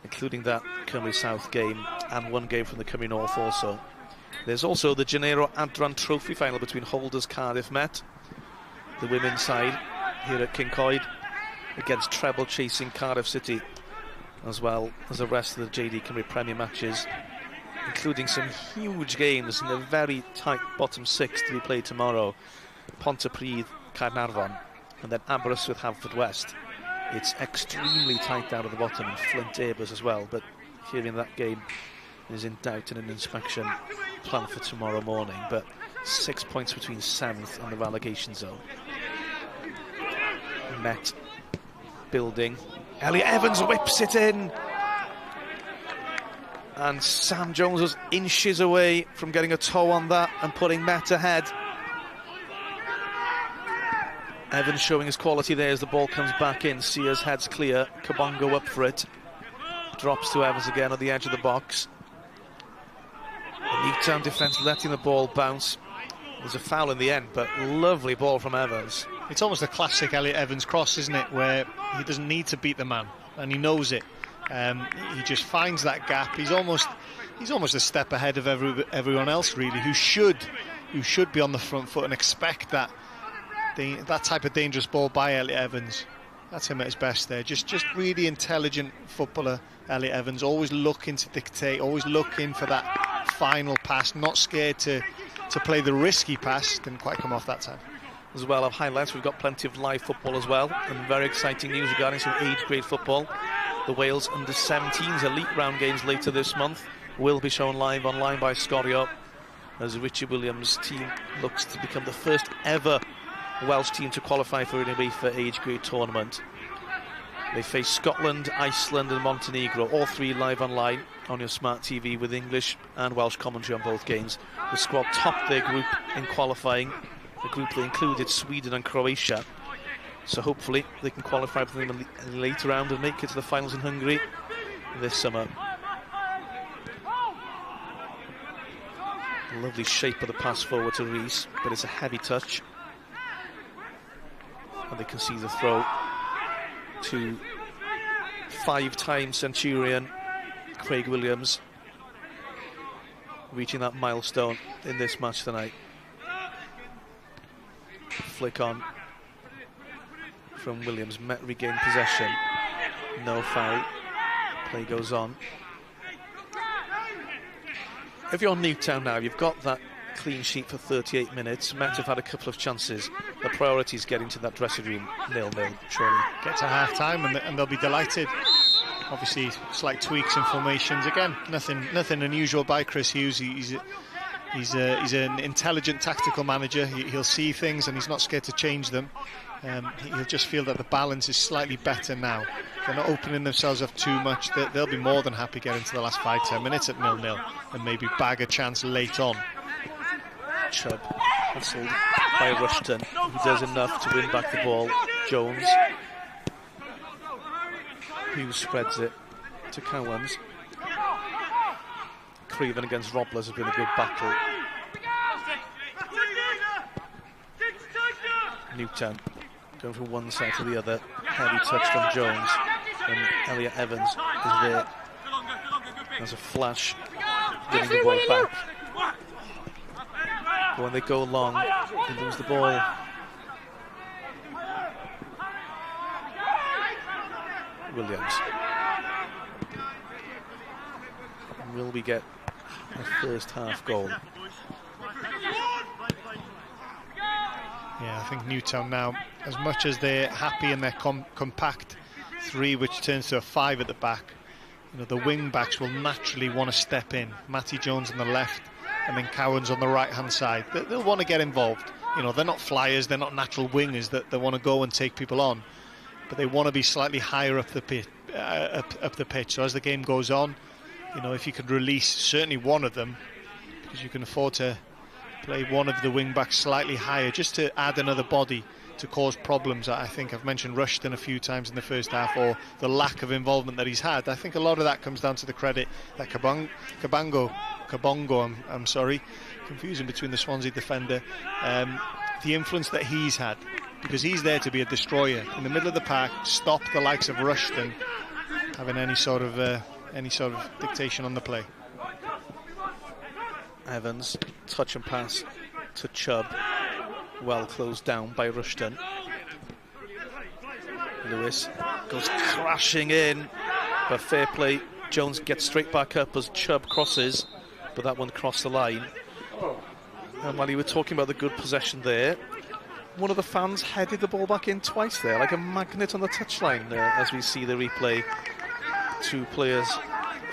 including that Cymru South game and one game from the Cymru North also. There's also the Janeiro Adran Trophy final between holders Cardiff Met, the women's side here at Cyncoed, against treble chasing Cardiff City, as well as the rest of the JD Cymru Premier matches, including some huge games in the very tight bottom 6 to be played tomorrow. Pontypridd, Caernarfon, and then Aberystwyth, Haverfordwest. It's extremely tight down at the bottom, and Flint Abers as well, but hearing that game is in doubt in an inspection planned for tomorrow morning. But 6 points between 7th and the relegation zone. Met building. Elliot Evans whips it in. And Sam Jones was inches away from getting a toe on that and putting Met ahead. Evans showing his quality there as the ball comes back in. Sears heads clear. Kabongo up for it. drops to Evans again at the edge of the box. The Newtown defence letting the ball bounce. There's a foul in the end, but lovely ball from Evans. It's almost a classic Elliot Evans cross, isn't it, where he doesn't need to beat the man, and he knows it. He just finds that gap. He's almost a step ahead of everyone else, really, who should be on the front foot and expect that type of dangerous ball by Elliot Evans. That's him at his best there. Just really intelligent footballer, Elliot Evans, always looking to dictate, always looking for that final pass, not scared to play the risky pass. Didn't quite come off that time. As well of highlights, we've got plenty of live football as well, and very exciting news regarding some age grade football. The Wales under-17s elite round games later this month will be shown live online by Scorio, as Richard Williams' team looks to become the first ever Welsh team to qualify for an UEFA age grade tournament. They face Scotland, Iceland and Montenegro, all three live online on your smart TV with English and Welsh commentary on both games. The squad topped their group in qualifying, the group that included Sweden and Croatia. So hopefully they can qualify for them in the later round and make it to the finals in Hungary this summer. Lovely shape of the pass forward to Rees, but it's a heavy touch. And they can see the throw to five-time Centurion Craig Williams, reaching that milestone in this match tonight. Flick on from Williams, Met regained possession, no foul, play goes on. If you're Newtown now, you've got that clean sheet for 38 minutes. Met have had a couple of chances. The priority is getting to that dressing room 0-0, surely. Get to half-time and they'll be delighted. Obviously, slight tweaks in formations. Again, nothing unusual by Chris Hughes. He's an intelligent tactical manager. He'll see things and he's not scared to change them. He'll just feel that the balance is slightly better now. They're not opening themselves up too much. They'll be more than happy getting to the last 5-10 minutes at 0-0 and maybe bag a chance late on. Chubb hustled by Rushton, who does enough to win back the ball. Jones, who spreads it to Cowans. Craven against Robles has been a good battle. Newtown going from one side to the other. Heavy touch from Jones, and Elliot Evans is there. There's a flash, winning the ball back. But when they go long, they lose the ball. Williams. Will we get a first half goal? Yeah, I think Newtown now, as much as they're happy in their compact three, which turns to a five at the back, you know, the wing backs will naturally want to step in. Matty Jones on the left, and then Cowans on the right-hand side. They'll want to get involved. You know, they're not flyers, they're not natural wingers that they want to go and take people on, but they want to be slightly higher up the pitch. So as the game goes on, you know, if you could release certainly one of them, because you can afford to play one of the wing backs slightly higher, just to add another body to cause problems. I think I've mentioned Rushton a few times in the first half, or the lack of involvement that he's had. I think a lot of that comes down to the credit that Kabongo, I'm sorry, confusing between the Swansea defender, the influence that he's had, because he's there to be a destroyer in the middle of the park, stop the likes of Rushton having any sort of dictation on the play. Evans, touch and pass to Chubb, well closed down by Rushton. Lewis goes crashing in, but fair play. Jones gets straight back up as Chubb crosses, but that one crossed the line. And while you were talking about the good possession there, one of the fans headed the ball back in twice there, like a magnet on the touchline, as we see the replay. Two players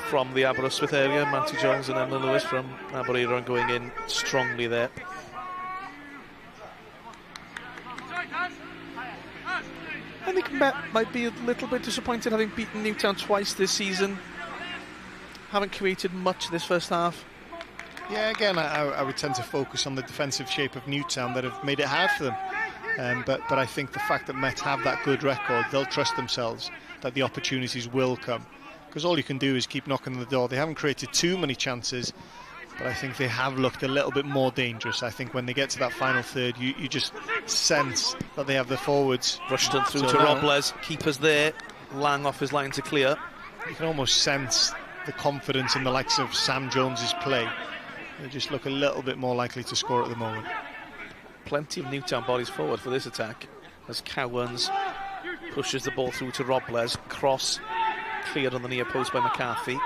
from the Aberystwyth area, Matty Jones and Emma Lewis from Aberdeen, going in strongly there. I think Met might be a little bit disappointed having beaten Newtown twice this season. Haven't created much this first half. Yeah, again, I would tend to focus on the defensive shape of Newtown that have made it hard for them. But I think the fact that Met have that good record, they'll trust themselves that the opportunities will come. because all you can do is keep knocking on the door. They haven't created too many chances, but I think they have looked a little bit more dangerous. I think when they get to that final third, you just sense that they have the forwards. Rushton through to Robles, keeper's there, Lang off his line to clear. You can almost sense the confidence in the likes of Sam Jones's play. They just look a little bit more likely to score at the moment. Plenty of Newtown bodies forward for this attack as Cowans pushes the ball through to Robles. Cross cleared on the near post by McCarthy.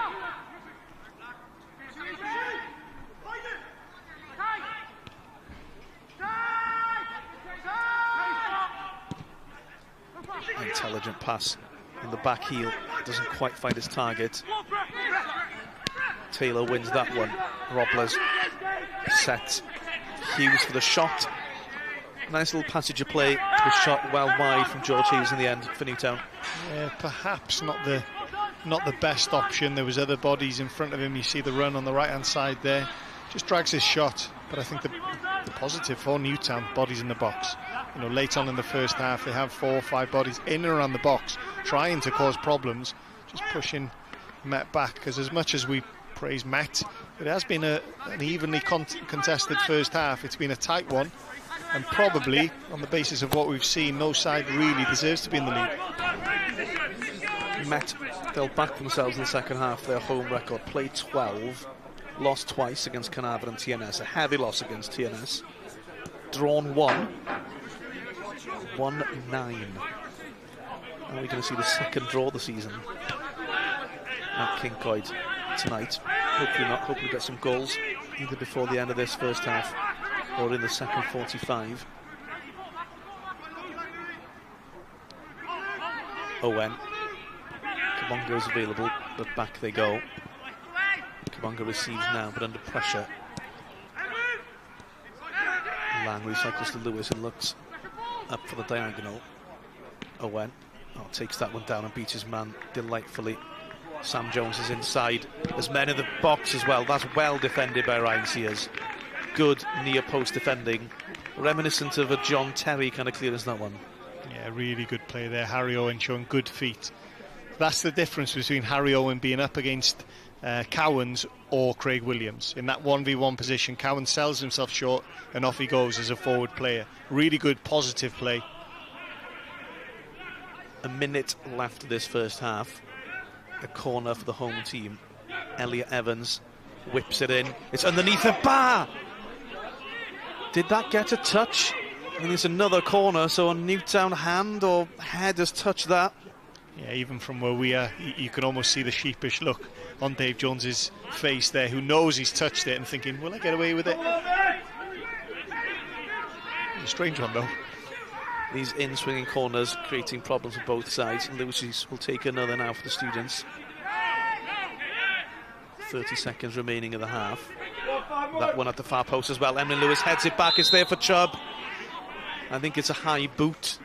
Intelligent pass in the back heel, doesn't quite find his target. Taylor wins that one. Robles set. Hughes for the shot. Nice little passage of play. The shot well wide from George Hughes in the end for Newtown. Yeah, perhaps not the best option. There was other bodies in front of him. You see the run on the right hand side there. Just drags his shot. But I think the positive for Newtown, bodies in the box. You know, late on in the first half, they have 4 or 5 bodies in and around the box, trying to cause problems, just pushing Met back. Because as much as we praise Met, it has been an evenly contested first half. It's been a tight one, and probably, on the basis of what we've seen, no side really deserves to be in the lead. Met, they'll back themselves in the second half. Their home record, played 12, lost twice against Connah and TNS, a heavy loss against TNS, drawn 1, 1-9. And we're going to see the second draw of the season at Cyncoed tonight. Hopefully not, hopefully get some goals either before the end of this first half or in the second 45. Owen. Kabonga is available, but back they go. Kabonga receives now, but under pressure. Lang recycles to Lewis and looks up for the diagonal. Owen takes that one down and beats his man delightfully. Sam Jones is inside. There's men in the box as well. That's well defended by Ryan Sears. Good near post defending. Reminiscent of a John Terry kind of clearance, that one. Yeah, really good play there. Harry Owen showing good feet. That's the difference between Harry Owen being up against Cowans or Craig Williams. In that 1v1 position, Cowan sells himself short and off he goes as a forward player. Really good, positive play. A minute left of this first half. A corner for the home team. Elliot Evans whips it in. It's underneath the bar. Did that get a touch? And it's another corner, so a Newtown hand or head has touched that. Yeah, even from where we are, you can almost see the sheepish look on Dave Jones's face there, who knows he's touched it and thinking, will I get away with it? A strange one, though. These in-swinging corners creating problems for both sides. Lewis will take another now for the students. 30 seconds remaining of the half. That one at the far post as well. Emlyn Lewis heads it back. It's there for Chubb. I think it's a high boot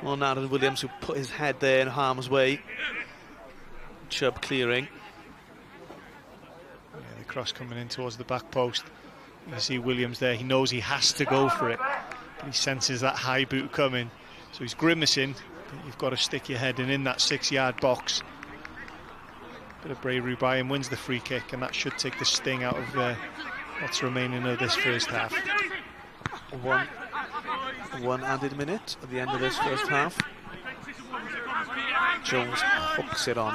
on Aaron Williams, who put his head there in harm's way. Chubb clearing. Yeah, the cross coming in towards the back post. You see Williams there. He knows he has to go for it. He senses that high boot coming, so he's grimacing. You've got to stick your head in that 6-yard box. Bit of bravery by him, wins the free kick, and that should take the sting out of what's remaining of this first half. One added minute at the end of this first half. Jones hooks it on.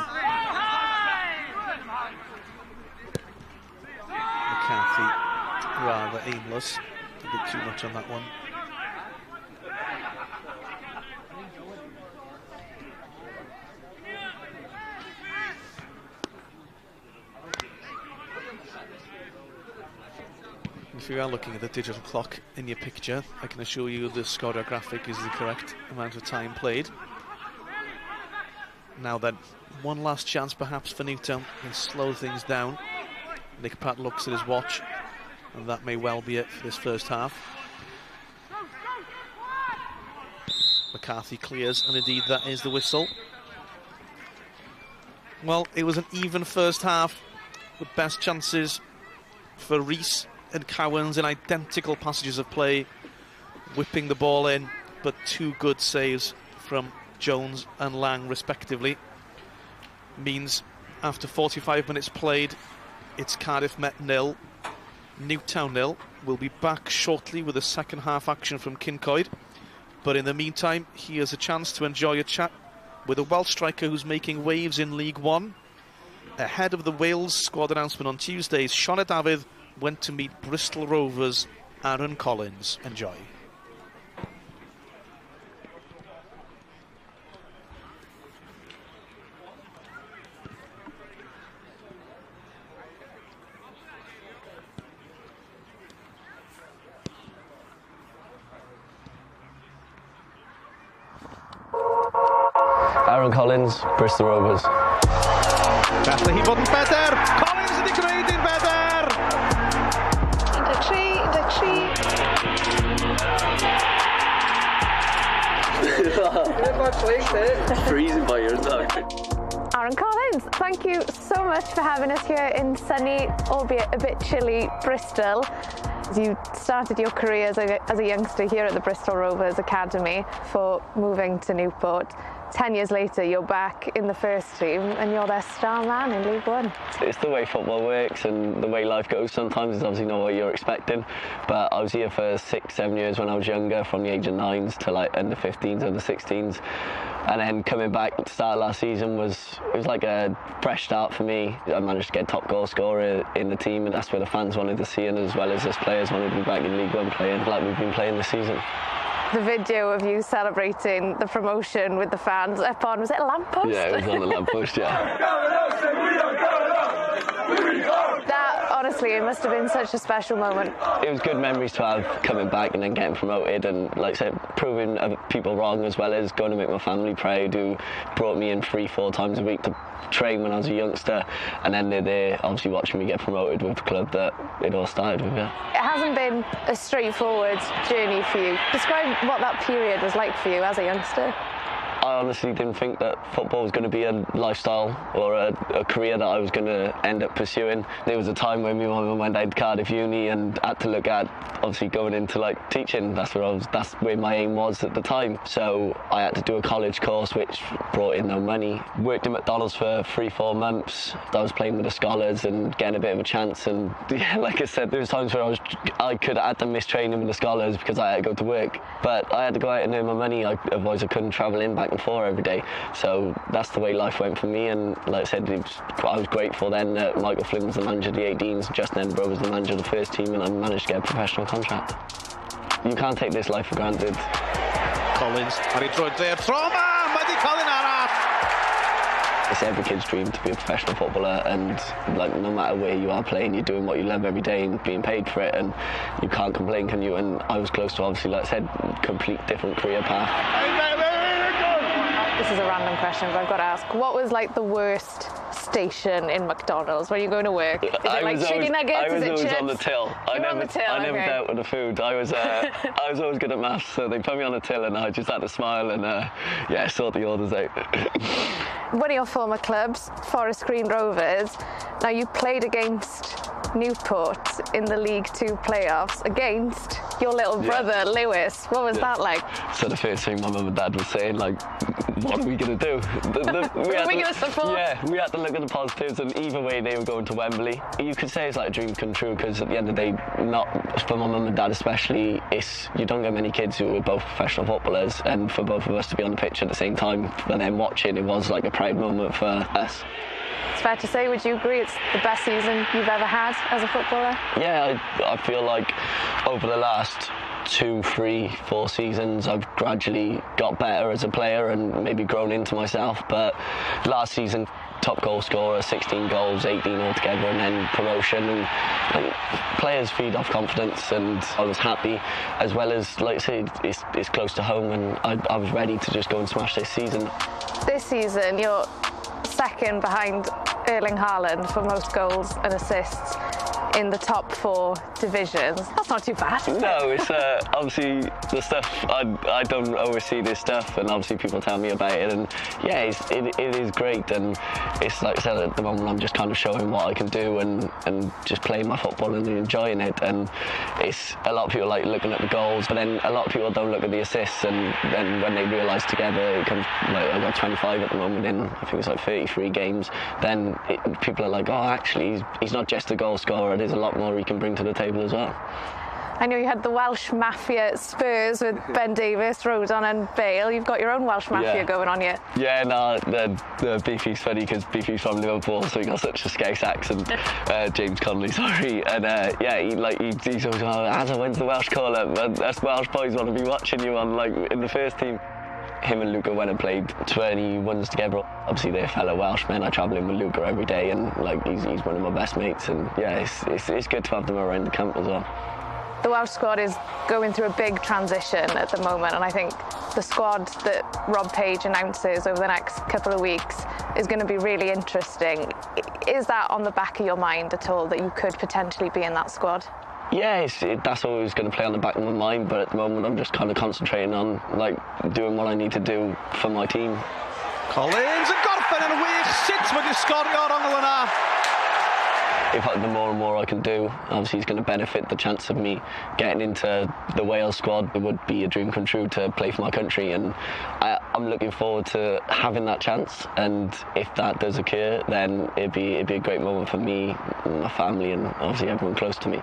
McCarthy rather aimless, a bit too much on that one. If you are looking at the digital clock in your picture, I can assure you the Scorer graphic is the correct amount of time played. Now then, one last chance perhaps for Newtown. Can slow things down. Nick Pratt looks at his watch, and that may well be it for this first half. McCarthy clears, and indeed that is the whistle. Well, it was an even first half with best chances for Rees and Cowans in identical passages of play, whipping the ball in, but 2 good saves from Jones and Lang respectively means after 45 minutes played. It's Cardiff Met 0, Newtown 0. We'll be back shortly with the second half action from Cyncoed. But in the meantime, here's a chance to enjoy a chat with a Welsh striker who's making waves in League One. Ahead of the Wales squad announcement on Tuesdays, Sioned Dafydd went to meet Bristol Rovers' Aaron Collins. Enjoy. Aaron Collins, Bristol Rovers. Gallai hi fod yn better. Collins wedi gwneud un better. 13. Freezing by your dog. Aaron Collins, thank you so much for having us here in sunny, albeit a bit chilly, Bristol. You started your career as a youngster here at the Bristol Rovers Academy before moving to Newport. 10 years later, you're back in the first team and you're their star man in League One. It's the way football works and the way life goes. Sometimes it's obviously not what you're expecting, but I was here for 6-7 years when I was younger, from the age of 9s to like under 15s, under 16s. And then coming back at the start of last season was like a fresh start for me. I managed to get top goal scorer in the team, and that's where the fans wanted to see, and as well as us players wanted to be back in League One playing like we've been playing this season. The video of you celebrating the promotion with the fans up on, was it a lamppost? Yeah, it was on the lamppost, yeah. That, honestly, it must have been such a special moment. It was good memories to have coming back and then getting promoted, and like I said, proving people wrong, as well as going to make my family proud, who brought me in 3-4 times a week to train when I was a youngster, and then they're there obviously watching me get promoted with the club that it all started with. Yeah. It hasn't been a straightforward journey for you. Describe what that period was like for you as a youngster. I honestly didn't think that football was going to be a lifestyle or a career that I was going to end up pursuing. There was a time when my mum went out to Cardiff Uni and had to look at obviously going into like teaching. That's where my aim was at the time. So I had to do a college course which brought in no money. Worked in McDonald's for 3-4 months. I was playing with the scholars and getting a bit of a chance, and yeah, like I said, there was times where I could have had to miss training with the scholars because I had to go to work, but I had to go out and earn my money, otherwise I couldn't travel in back and forth every day. So that's the way life went for me, and like I said, I was grateful then that Michael Flynn was the manager of the 18s, Justin Edinburgh was the manager of the first team, and I managed to get a professional contract. You can't take this life for granted. Collins, ar ei droed there, trauma, mae di cael un arall. It's every kid's dream to be a professional footballer, and like no matter where you are playing, you're doing what you love every day and being paid for it, and you can't complain, can you? And I was close to, obviously, like I said, complete different career path. This is a random question, but I've got to ask, what was like the worst station in McDonald's when you're going to work? Is it like chicken nuggets? I was Is it always chips? on the till. I never dealt with the food. I was always good at maths, so they put me on the till and I just had to smile and sort the orders out. One of your former clubs, Forest Green Rovers, now you played against Newport in the League Two playoffs against your little brother Lewis. What was that like? So the first thing my mum and dad was saying, like, what are we going to do? We going to support? Yeah, we had to look at the positives, and either way they were going to Wembley. You could say it's like a dream come true, because at the end of the day, not for my mum and dad especially, you don't get many kids who are both professional footballers, and for both of us to be on the pitch at the same time and then watching, it was like a proud moment for us. It's fair to say, would you agree it's the best season you've ever had as a footballer? Yeah, I feel like over the last 2, 3, 4 seasons I've gradually got better as a player and maybe grown into myself, but last season top goal scorer, 16 goals, 18 altogether, and then promotion, and players feed off confidence, and I was happy, as well as, like I said, it's close to home, and I was ready to just go and smash this season. This season you're second behind Erling Haaland for most goals and assists in the top 4 divisions. That's not too bad. No, it's obviously the stuff, I don't oversee this stuff, and obviously people tell me about it, and yeah, it is great, and it's like I said, at the moment I'm just kind of showing what I can do and just playing my football and enjoying it, and it's a lot of people like looking at the goals, but then a lot of people don't look at the assists, and then when they realise together it comes, like I've got 25 at the moment in, I think it's like 33 games, then people are like, oh, actually he's not just a goal scorer, there's a lot more he can bring to the table as well. I know you had the Welsh Mafia at Spurs with Ben Davies, Rodon and Bale. You've got your own Welsh Mafia going on yet. Yeah, no, the Beefy's funny because Beefy's from Liverpool, so he got such a Scouse accent. James Connolly, sorry. And yeah, he's always, Azza, when's the Welsh call-up? Us Welsh boys want to be watching you on, like, in the first team. Him and Luca went and played 21s together. Obviously they're fellow Welshmen. I travel in with Luca every day, and like he's one of my best mates, and yeah, it's good to have them around the camp as well. The Welsh squad is going through a big transition at the moment, and I think the squad that Rob Page announces over the next couple of weeks is going to be really interesting. Is that on the back of your mind at all, that you could potentially be in that squad? Yeah, that's always going to play on the back of my mind, but at the moment I'm just kind of concentrating on like doing what I need to do for my team. Collins yn gorffen yn wych, sut wedi sgorio ar ongl yna? The more and more I can do, obviously it's going to benefit the chance of me getting into the Wales squad. It would be a dream come true to play for my country, and I'm looking forward to having that chance, and if that does occur, then it'd be a great moment for me, my family, and obviously everyone close to me.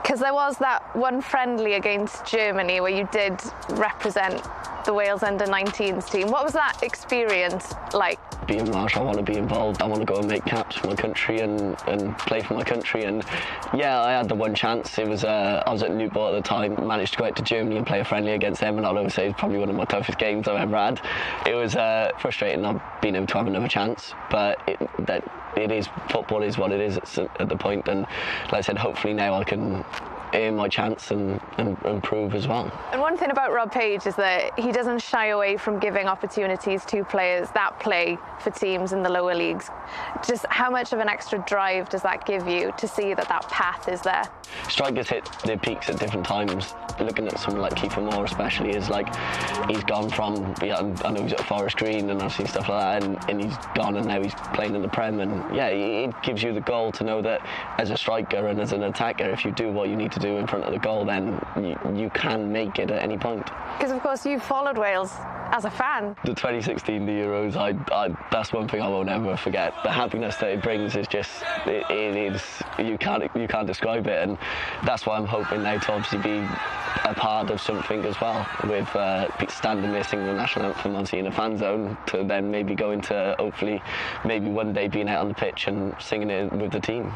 Because there was that one friendly against Germany where you did represent the Wales under-19s team. What was that experience like? Being Welsh, I want to be involved. I want to go and make caps for my country and play for my country. And yeah, I had the one chance. It was I was at Newport at the time. Managed to go out to Germany and play a friendly against them, and I'll always say it's probably one of my toughest games I've ever had. It was frustrating not being able to have another chance, but it is, football is what it is at the point, and like I said, hopefully now I can earn my chance and improve as well. And one thing about Rob Page is that he doesn't shy away from giving opportunities to players that play for teams in the lower leagues. Just how much of an extra drive does that give you to see that path is there? Strikers hit their peaks at different times. Looking at someone like Kiefer Moore especially, is like he's gone from, I know he's at Forest Green and I've seen stuff like that, and he's gone and now he's playing in the Prem, and yeah, it gives you the goal to know that as a striker and as an attacker, if you do what you need to do in front of the goal, then you can make it at any point. Because of course you followed Wales as a fan. The 2016 the Euros, that's one thing I won't ever forget. The happiness that it brings is just, it is, you can't describe it, and that's why I'm hoping now to obviously be a part of something as well, with standing there singing the national anthem, obviously in a fan zone, to then maybe go into, hopefully, maybe one day being out on the pitch and singing it with the team.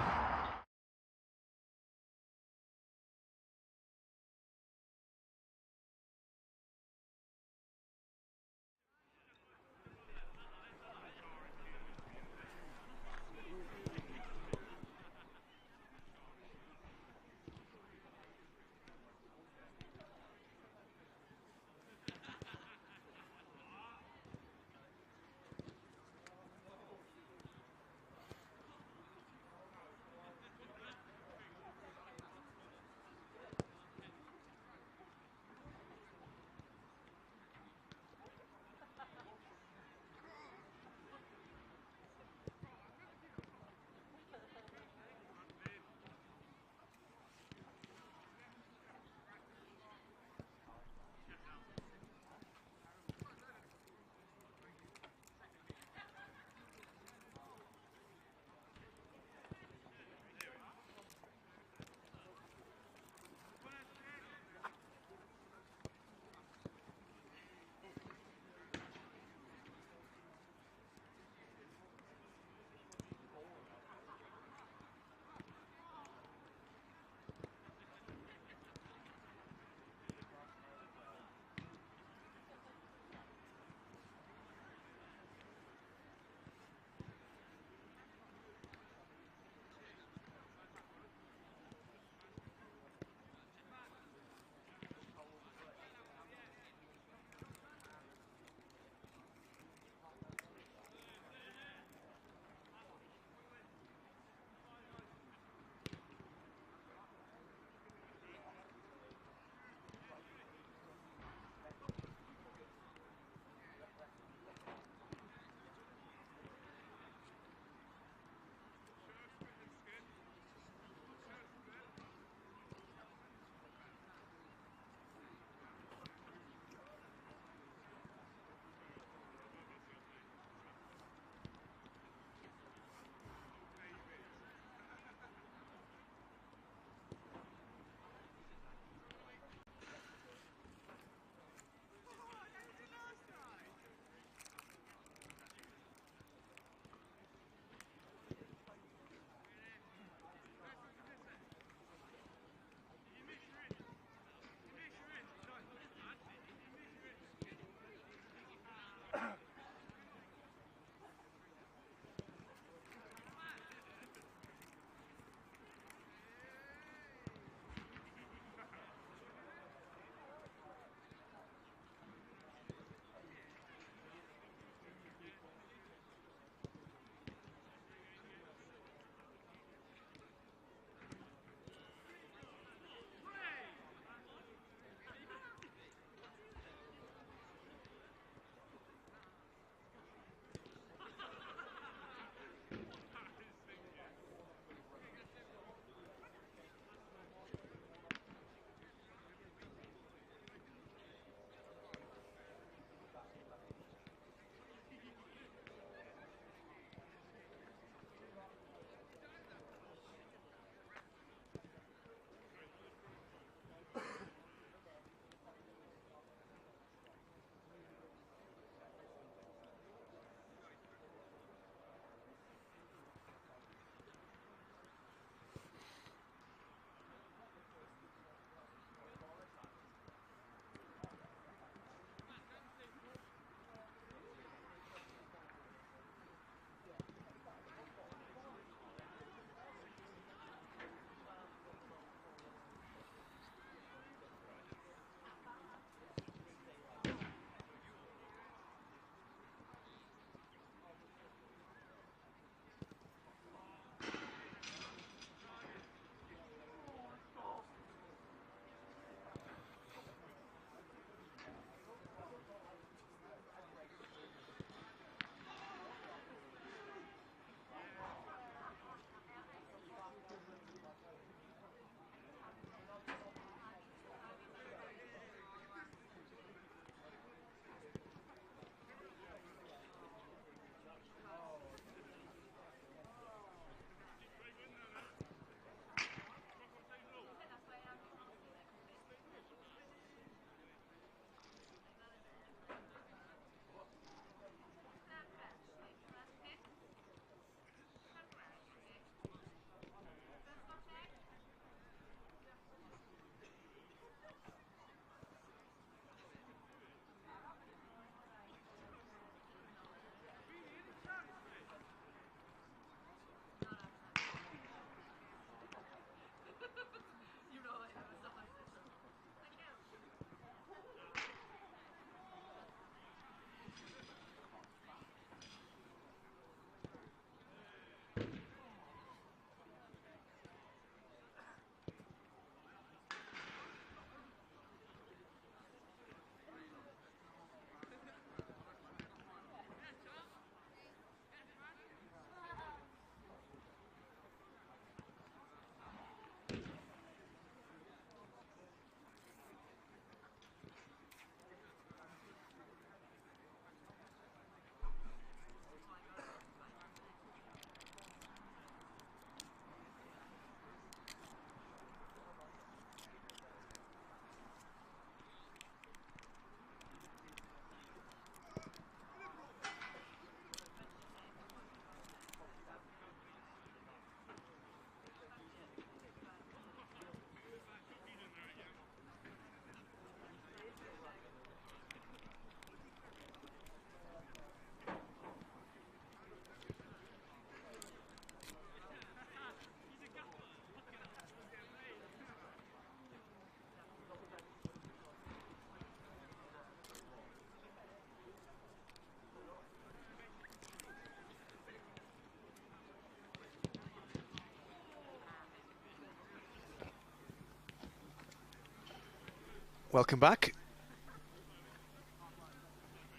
Welcome back.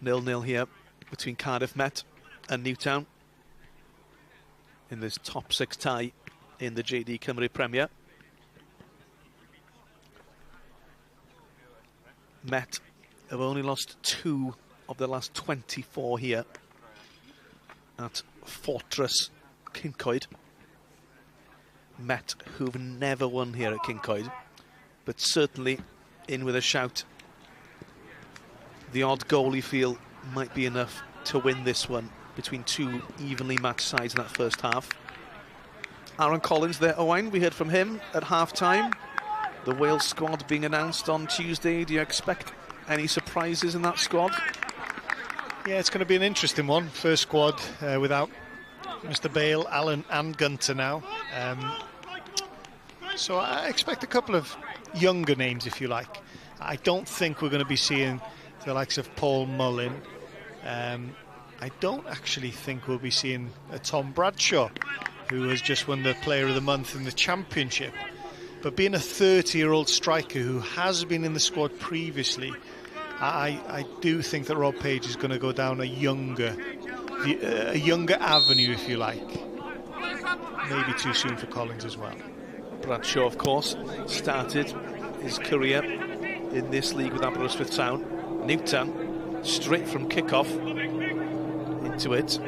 0-0 here between Cardiff Met and Newtown in this top 6 tie in the JD Cymru Premier. Met have only lost 2 of their last 24 here at Fortress Cyncoed. Met, who've never won here at Cyncoed, but certainly in with a shout. The odd goal you feel might be enough to win this one between 2 evenly matched sides in that first half. Aaron Collins there, Owain, we heard from him at half-time. The Wales squad being announced on Tuesday. Do you expect any surprises in that squad? Yeah, it's going to be an interesting one. First squad without Mr. Bale, Allen and Gunter now. So I expect a couple of younger names, if you like. I don't think we're going to be seeing the likes of Paul Mullin. I don't actually think we'll be seeing a Tom Bradshaw, who has just won the Player of the Month in the Championship. But being a 30-year-old striker who has been in the squad previously, I do think that Rob Page is going to go down a younger avenue, if you like. Maybe too soon for Collins as well. Bradshaw, of course, started his career in this league with Aberystwyth Town. Newtown, straight from kick-off into it.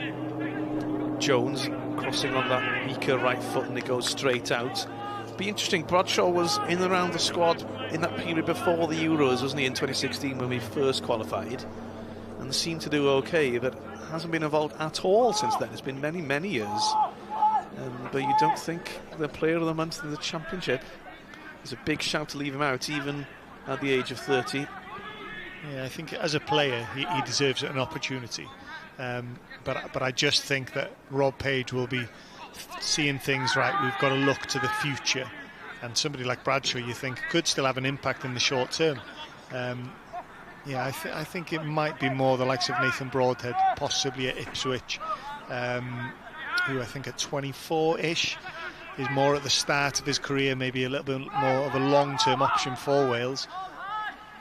Jones crossing on that weaker right foot and it goes straight out. Be interesting, Bradshaw was in and around the squad in that period before the Euros, wasn't he, in 2016 when we first qualified, and seemed to do okay, but hasn't been involved at all since then. It's been many, many years. But you don't think the Player of the Month in the Championship is a big shout to leave him out, even at the age of 30. Yeah, I think as a player, he deserves an opportunity. But I just think that Rob Page will be seeing things right. We've got to look to the future, and somebody like Bradshaw, you think, could still have an impact in the short term. Yeah, I think it might be more the likes of Nathan Broadhead, possibly at Ipswich, who I think at 24-ish is more at the start of his career, maybe a little bit more of a long-term option for Wales.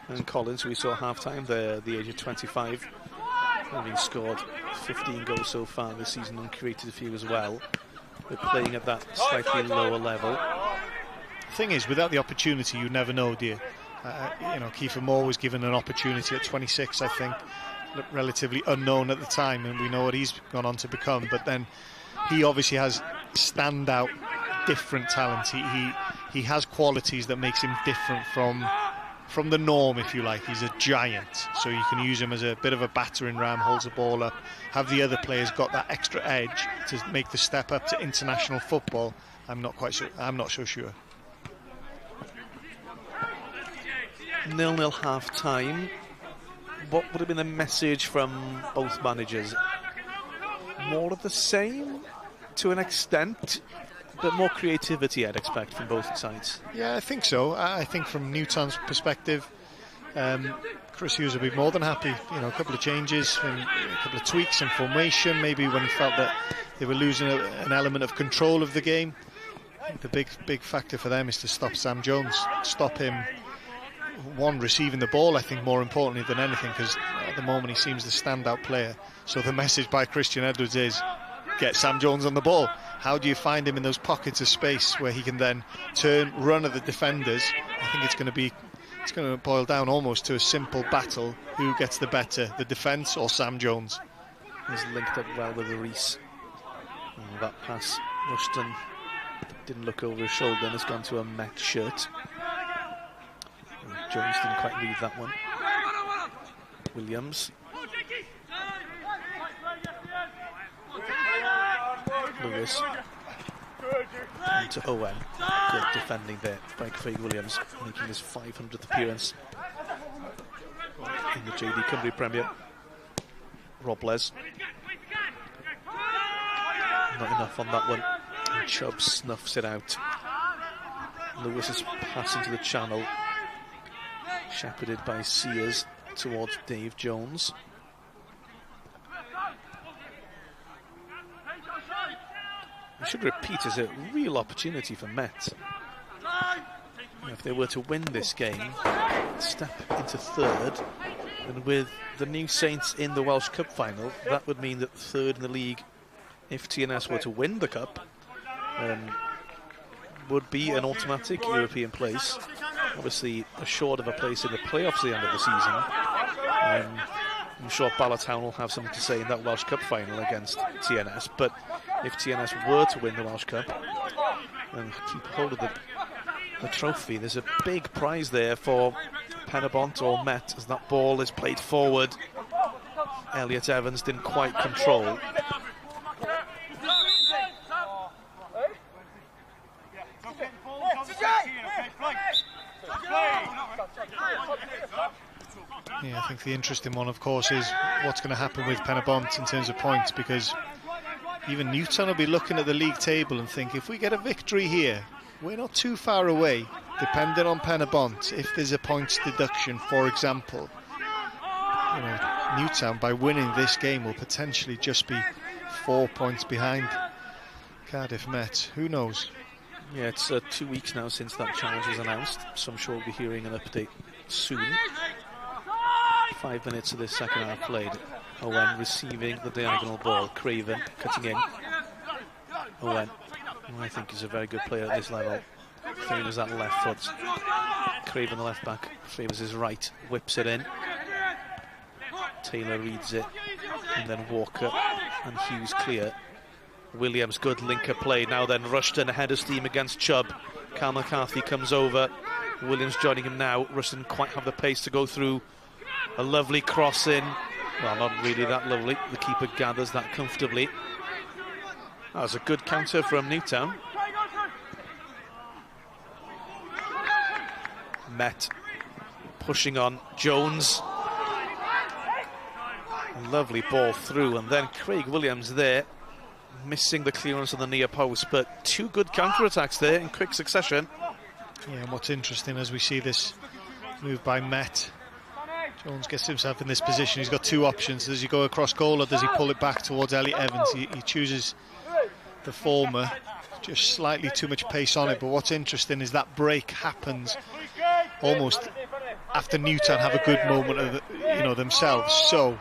And Collins, who we saw half-time there at the age of 25, having scored 15 goals so far this season and created a few as well, but playing at that slightly lower level. The thing is, without the opportunity, you never know, do you? You know, Kiefer Moore was given an opportunity at 26, I think, relatively unknown at the time, and we know what he's gone on to become. But then he obviously has standout, different talent. He has qualities that makes him different from the norm, if you like. He's a giant, so you can use him as a bit of a battering ram, holds the ball up. Have the other players got that extra edge to make the step up to international football? I'm not so sure. 0-0 half-time. What would have been the message from both managers? More of the same, to an extent, but more creativity, I'd expect, from both sides. Yeah, I think so. I think from Newtown's perspective, Chris Hughes will be more than happy. You know, a couple of changes, and a couple of tweaks in formation, maybe when he felt that they were losing an element of control of the game. I think the big factor for them is to stop Sam Jones, stop him, one, receiving the ball, I think, more importantly than anything, because at the moment he seems the standout player. So the message by Christian Edwards is, get Sam Jones on the ball. How do you find him in those pockets of space where he can then run at the defenders? I think it's going to boil down almost to a simple battle. Who gets the better, the defence or Sam Jones? He's linked up well with Reese. That pass, Rushton didn't look over his shoulder and has gone to a Met shirt. Jones didn't quite read that one. Williams. Lewis. And to Owen. Good defending there by Craig Williams, making his 500th appearance in the JD Cymru Premier. Robles. Not enough on that one. And Chubb snuffs it out. Lewis is passing to the channel, shepherded by Sears towards Dave Jones. I should repeat, it's a real opportunity for Met. If they were to win this game, step into third, and with the new Saints in the Welsh Cup final, that would mean that third in the league, if TNS were to win the Cup, would be an automatic European place. Obviously assured of a place in the playoffs at the end of the season. I'm sure Bala Town will have something to say in that Welsh Cup final against TNS, but if TNS were to win the Welsh Cup and keep hold of the trophy, there's a big prize there for Penabont or Met as that ball is played forward. Elliot Evans didn't quite control. Yeah, I think the interesting one, of course, is what's going to happen with Penabont in terms of points, because even Newtown will be looking at the league table and think, if we get a victory here, we're not too far away, depending on Penabont. If there's a points deduction, for example, you know, Newtown, by winning this game, will potentially just be 4 points behind Cardiff Met. Who knows? Yeah, it's 2 weeks now since that challenge was announced, so I'm sure we'll be hearing an update soon. 5 minutes of this second half played. Owen receiving the diagonal ball. Craven cutting in. Owen, who I think is a very good player at this level, favours that left foot. Craven, the left back, favours his right, whips it in. Taylor reads it, and then Walker and Hughes clear. Williams, good linker play. Now then, Rushton ahead of steam against Chubb. Cal McCarthy comes over. Williams joining him now. Rushton didn't quite have the pace to go through. A lovely cross in. Well, not really that lovely. The keeper gathers that comfortably. That was a good counter from Newtown. Met pushing on. Jones. Lovely ball through, and then Craig Williams there, missing the clearance on the near post, but two good counter-attacks there in quick succession. Yeah, and what's interesting as we see this move by Met, Jones gets himself in this position. He's got two options. Does he go across goal or does he pull it back towards Elliot Evans? He chooses the former. Just slightly too much pace on it, but what's interesting is that break happens almost after Newtown have a good moment of, you know, themselves. So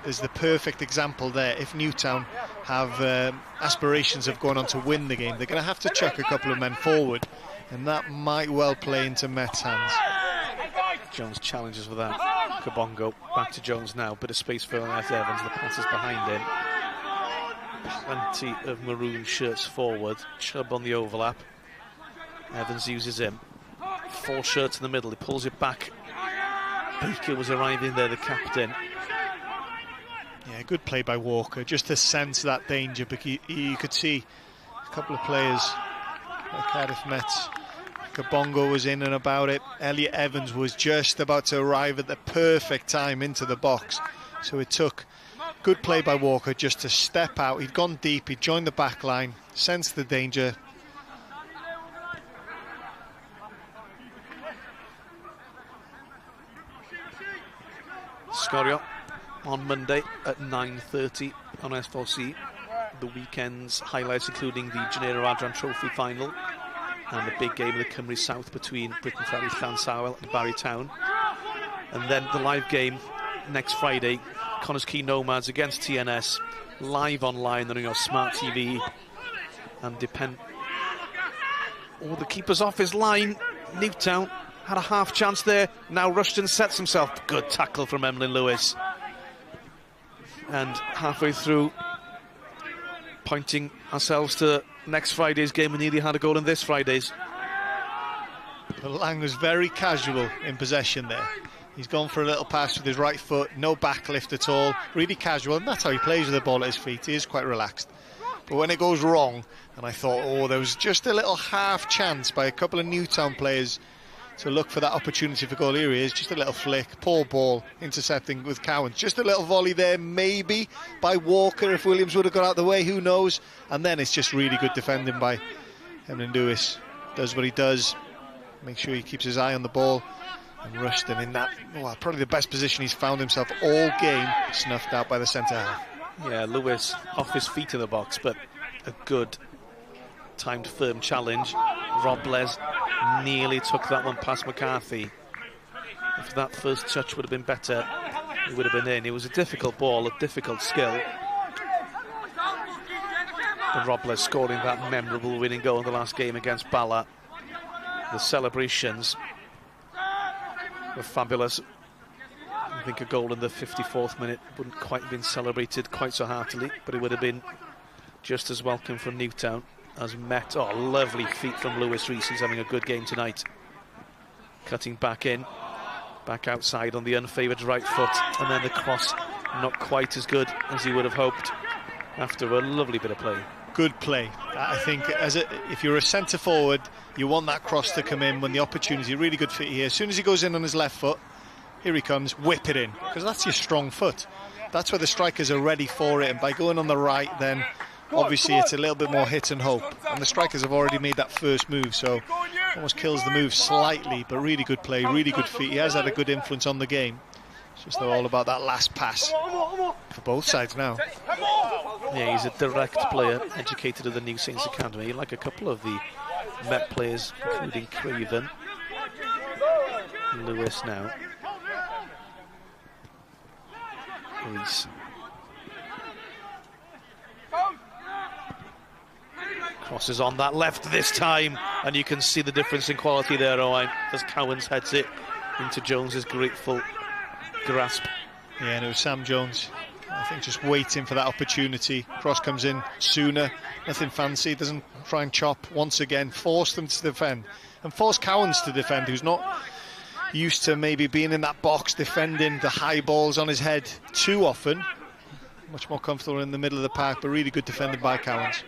there's the perfect example there. If Newtown have aspirations of going on to win the game, they're going to have to chuck a couple of men forward, and that might well play into Met's hands. Jones challenges for that. Kabongo back to Jones now. Bit of space for Elliot Evans. The pass is behind him. Plenty of maroon shirts forward. Chubb on the overlap. Evans uses him. 4 shirts in the middle. He pulls it back. Baker was arriving there, the captain. Yeah, good play by Walker, just to sense that danger, but you could see a couple of players like Cardiff Met. Kabongo was in and about it. Elliot Evans was just about to arrive at the perfect time into the box. So it took good play by Walker just to step out. He'd gone deep, he'd joined the back line, sensed the danger. Scorio on Monday at 9:30 on S4C. The weekend's highlights including the Genera Adran Trophy final and the big game of the Cymru South between Britain Ferry Llansamwyl and Bala Town. And then the live game next Friday, Connah's Quay Nomads against TNS, live online on your smart TV. And depend... Oh, the keeper's off his line. Newtown had a half chance there. Now Rushton sets himself. Good tackle from Emlyn Lewis. And halfway through, pointing ourselves to next Friday's game, we nearly had a goal in this Friday's. But Lang was very casual in possession there. He's gone for a little pass with his right foot, no backlift at all, really casual, and that's how he plays with the ball at his feet. He is quite relaxed. But when it goes wrong, and I thought, oh, there was just a little half chance by a couple of Newtown players to look for that opportunity for goal. Here he is, just a little flick, poor ball, intercepting with Cowan. Just a little volley there, maybe, by Walker. If Williams would have got out of the way, who knows? And then it's just really good defending by Emlyn Lewis. Does what he does, make sure he keeps his eye on the ball. And Rushton in that, well, probably the best position he's found himself all game, snuffed out by the centre half. Yeah, Lewis off his feet in the box, but a good timed firm challenge. Rob Les nearly took that one past McCarthy. If that first touch would have been better, it would have been in. It was a difficult ball, a difficult skill. And Robles scoring that memorable winning goal in the last game against Bala. The celebrations were fabulous. I think a goal in the 54th minute wouldn't quite have been celebrated quite so heartily, but it would have been just as welcome from Newtown as Met. Oh, lovely feet from Lewis Rees. He's having a good game tonight. Cutting back in, back outside on the unfavoured right foot, and then the cross not quite as good as he would have hoped after a lovely bit of play. Good play. I think if you're a centre forward, you want that cross to come in when the opportunity. Really good fit here. As soon as he goes in on his left foot, here he comes, whip it in, because that's your strong foot. That's where the strikers are ready for it, and by going on the right, then obviously it's a little bit more hit and hope. And the strikers have already made that first move, so almost kills the move slightly, but really good play, really good feet. He has had a good influence on the game. It's just all about that last pass for both sides now. Yeah, he's a direct player, educated at the New Saints Academy, like a couple of the Met players, including Craven. Lewis now. Rees. Crosses on that left this time, and you can see the difference in quality there, Owain, as Cowans heads it into Jones's grateful grasp. Yeah, and it was Sam Jones, I think, just waiting for that opportunity. Cross comes in sooner, nothing fancy, doesn't try and chop once again, force them to defend, and force Cowans to defend, who's not used to maybe being in that box defending the high balls on his head too often. Much more comfortable in the middle of the park, but really good defended by Cowans.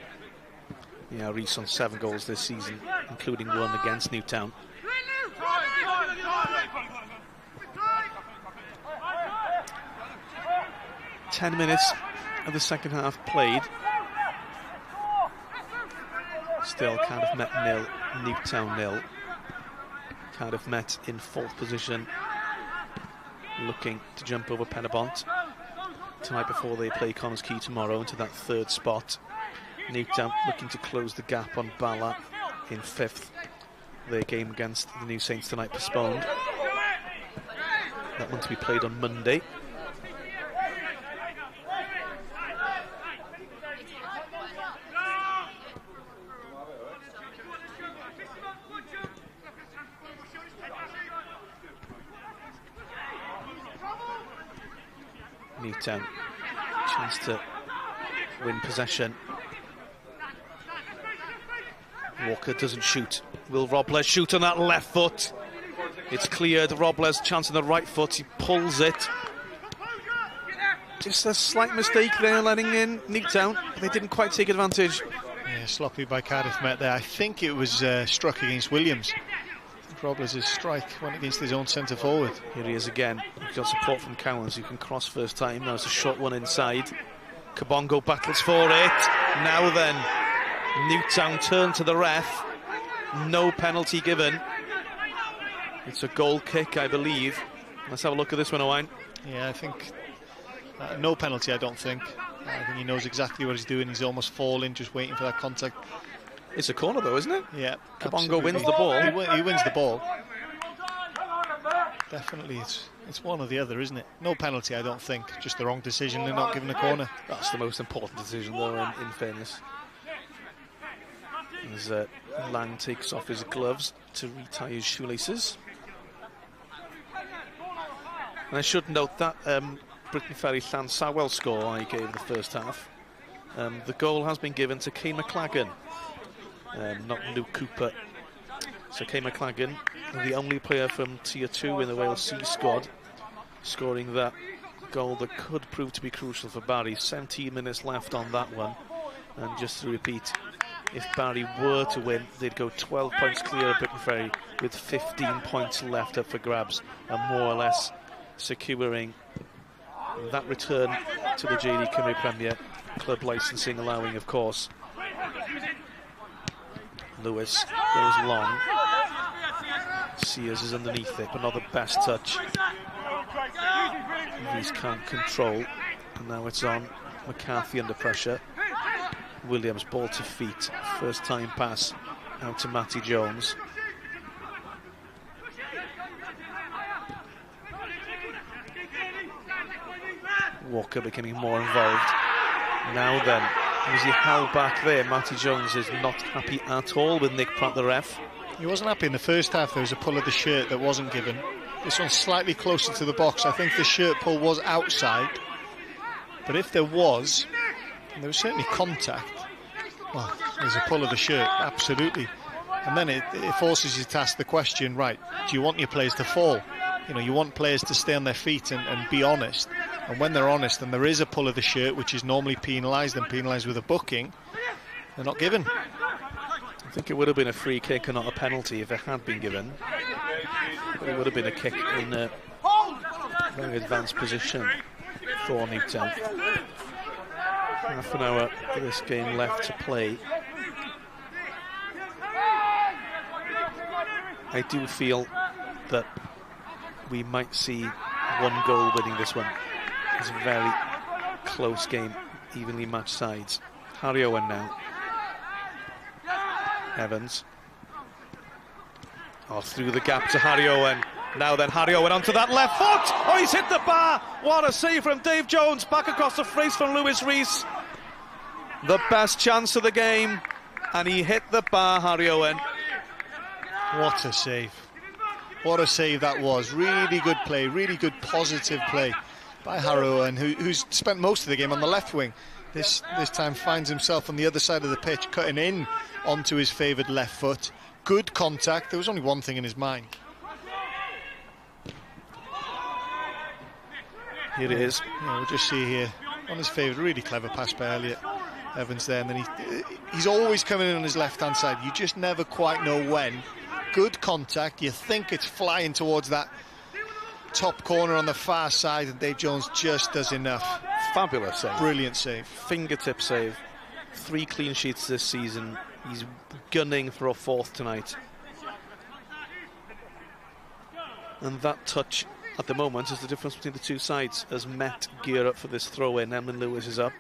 Yeah, Rees on 7 goals this season, including one against Newtown. Ten minutes of the second half played. Still Cardiff Met 0, Newtown 0. Cardiff Met in 4th position, looking to jump over Penabont tonight before they play Connah's Quay tomorrow into that 3rd spot. Newtown looking to close the gap on Bala in 5th. Their game against the New Saints tonight postponed. That one to be played on Monday. Newtown, chance to win possession. Walker doesn't shoot. Will Robles shoot on that left foot? It's cleared. Robles chance on the right foot. He pulls it. Just a slight mistake there, letting in Newtown. They didn't quite take advantage. Yeah, sloppy by Cardiff Met there. I think it was struck against Williams. Robles' strike went against his own centre forward. Here he is again. He's got support from Cowans, who can cross first time. Now it's a short one inside. Kabongo battles for it. Now then, Newtown turn to the ref. No penalty given. It's a goal kick, I believe. Let's have a look at this one, Owain. Yeah, I think no penalty, I don't think. I think he knows exactly what he's doing. He's almost falling, just waiting for that contact. It's a corner though, isn't it? Yeah. Kabongo wins the ball. He wins the ball. Definitely, it's one or the other, isn't it? No penalty, I don't think. Just the wrong decision and not giving a corner. That's the most important decision though, in fairness. As Lang takes off his gloves to retie his shoelaces. And I should note that Britain Ferry Llan Sawel score I gave the first half. The goal has been given to Kay McLagan, not Luke Cooper. So Kay McLagan, the only player from Tier 2 in the Wales C squad, scoring that goal that could prove to be crucial for Barry. 17 minutes left on that one. And just to repeat, if Barry were to win, they'd go 12 points clear of Britain Ferry with 15 points left up for grabs, and more or less securing that return to the JD Cymru Premier, club licensing allowing, of course. Lewis goes long. Sears is underneath it, but not the best touch. Rees can't control, and now it's on McCarthy under pressure. Williams ball to feet, first time pass out to Matty Jones. Walker becoming more involved. Now then, as he held back there, Matty Jones is not happy at all with Nick Pratt, the ref. He wasn't happy in the first half. There was a pull of the shirt that wasn't given. This one's slightly closer to the box. I think the shirt pull was outside. But if there was, and there was certainly contact, well, there's a pull of the shirt, absolutely. And then it forces you to ask the question, right, do you want your players to fall? You know, you want players to stay on their feet and be honest. And when they're honest and there is a pull of the shirt, which is normally penalised and penalised with a booking, they're not given. I think it would have been a free kick and not a penalty if it had been given. But it would have been a kick in a very advanced position for Newtown. Half an hour of this game left to play. I do feel that we might see one goal winning this one. It's a very close game, evenly matched sides. Harry Owen now. Evans. Oh, through the gap to Harry Owen. Now then, Harry Owen onto that left foot. Oh, he's hit the bar. What a save from Dave Jones. Back across the face from Lewis Rees. The best chance of the game. And he hit the bar, Harry Owen. What a save. What a save that was. Really good play, really good positive play by Harry Owen, who's spent most of the game on the left wing. This time finds himself on the other side of the pitch, cutting in onto his favoured left foot. Good contact. There was only one thing in his mind. Here it is. Yeah, we'll just see here on his favourite, really clever pass by Elliot Evans there, and then he's always coming in on his left hand side. You just never quite know when. Good contact. You think it's flying towards that top corner on the far side, and Dave Jones just does enough. Fabulous save. Brilliant save. Fingertip save. 3 clean sheets this season. He's gunning for a 4th tonight. And that touch at the moment is the difference between the two sides. As Met gear up for this throw in, Emlyn Lewis is up,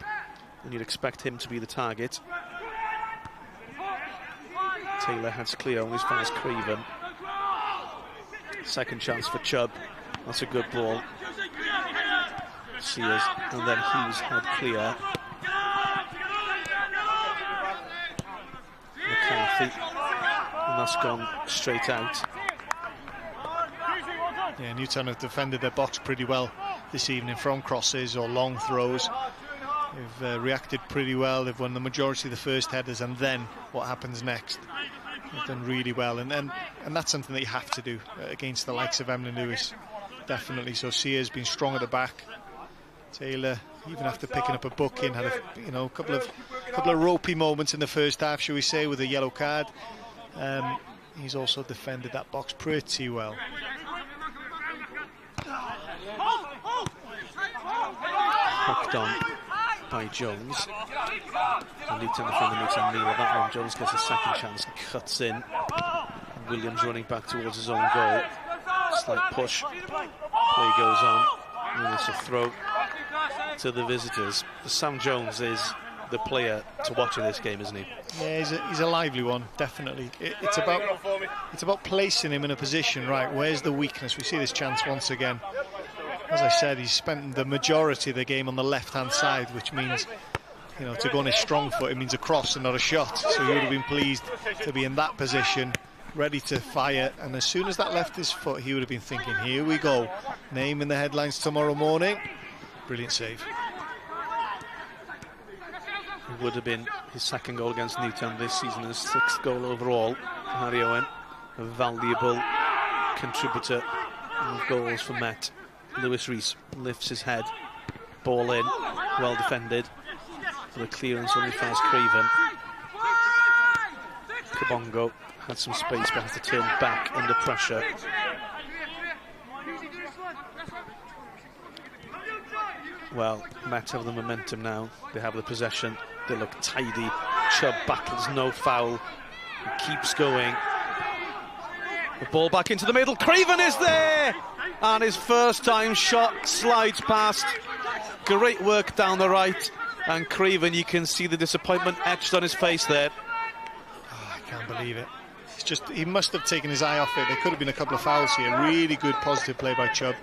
and you'd expect him to be the target. Taylor heads clear on as far as Craven. Second chance for Chubb. That's a good ball. Sears, and then Hughes head clear. McCarthy, and that's gone straight out. Yeah, Newtown have defended their box pretty well this evening from crosses or long throws. They've reacted pretty well. They've won the majority of the first headers, and then what happens next? They've done really well, and that's something that you have to do against the likes of Emlyn Lewis, definitely. So Sears been strong at the back. Taylor, even after picking up a booking, had a couple of ropey moments in the first half, shall we say, with a yellow card. He's also defended that box pretty well. Hooked on by Jones. And Newtown defender makes a kneel at that one. Jones gets a second chance and cuts in. And Williams running back towards his own goal. Slight push. Play goes on. And it's a throw to the visitors. Sam Jones is the player to watch in this game, isn't he? Yeah, he's a lively one, definitely. It's about placing him in a position, right, where's the weakness? We see this chance once again. As I said, he's spent the majority of the game on the left-hand side, which means, to go on his strong foot, it means a cross and not a shot. So he would have been pleased to be in that position, ready to fire. And as soon as that left his foot, he would have been thinking, here we go. Name in the headlines tomorrow morning. Brilliant save. It would have been his second goal against Newtown this season, his 6th goal overall. Harry Owen, a valuable contributor of goals for Met. Lewis Rees lifts his head, ball in, well defended, for the clearance on the fast Craven. Kabongo had some space but has to turn back under pressure. Well, Met have the momentum now, they have the possession, they look tidy. Chubb battles, no foul, he keeps going. The ball back into the middle, Craven is there! And his first time shot slides past. Great work down the right. And Craven, you can see the disappointment etched on his face there. Oh, I can't believe it. It's just, he must have taken his eye off it. There could have been a couple of fouls here. Really good positive play by Chubb.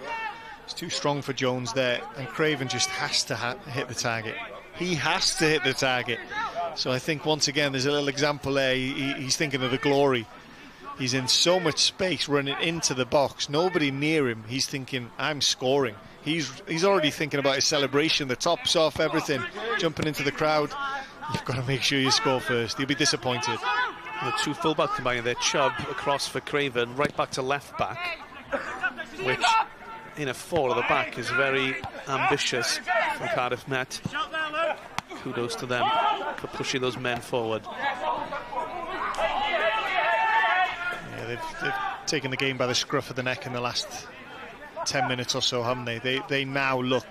It's too strong for Jones there, and Craven just has to hit the target. He has to hit the target. So I think once again there's a little example there. He's thinking of the glory. He's in so much space running into the box, nobody near him. He's thinking, I'm scoring. He's already thinking about his celebration, the tops off, everything, jumping into the crowd. You've got to make sure you score first. He'll be disappointed. The two full-back combining there, Chubb across for Craven, right back to left back, which in a four at the back is very ambitious for Cardiff Met. Kudos to them for pushing those men forward. Yeah, they've taken the game by the scruff of the neck in the last 10 minutes or so, haven't they? They now look...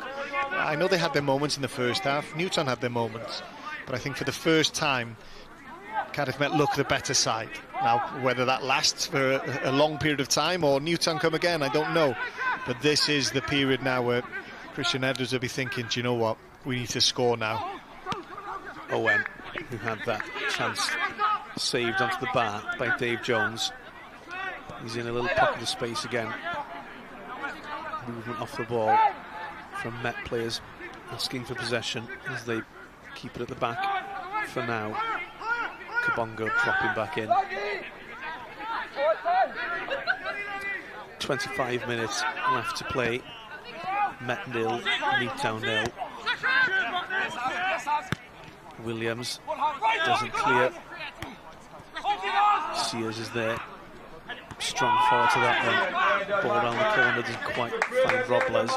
I know they had their moments in the first half. Newtown had their moments. But I think for the first time, Cardiff Met look the better side. Now, whether that lasts for a long period of time or Newtown come again, I don't know. But this is the period now where Christian Edwards will be thinking, do you know what? We need to score now. Owen, who had that chance saved onto the bar by Dave Jones. He's in a little pocket of space again. Movement off the ball from Met players asking for possession as they keep it at the back for now. Kabongo dropping back in. 25 minutes left to play. Met nil, Newtown nil. Williams doesn't clear. Sears is there. Strong forward to that one. Ball around the corner, doesn't quite find Robles.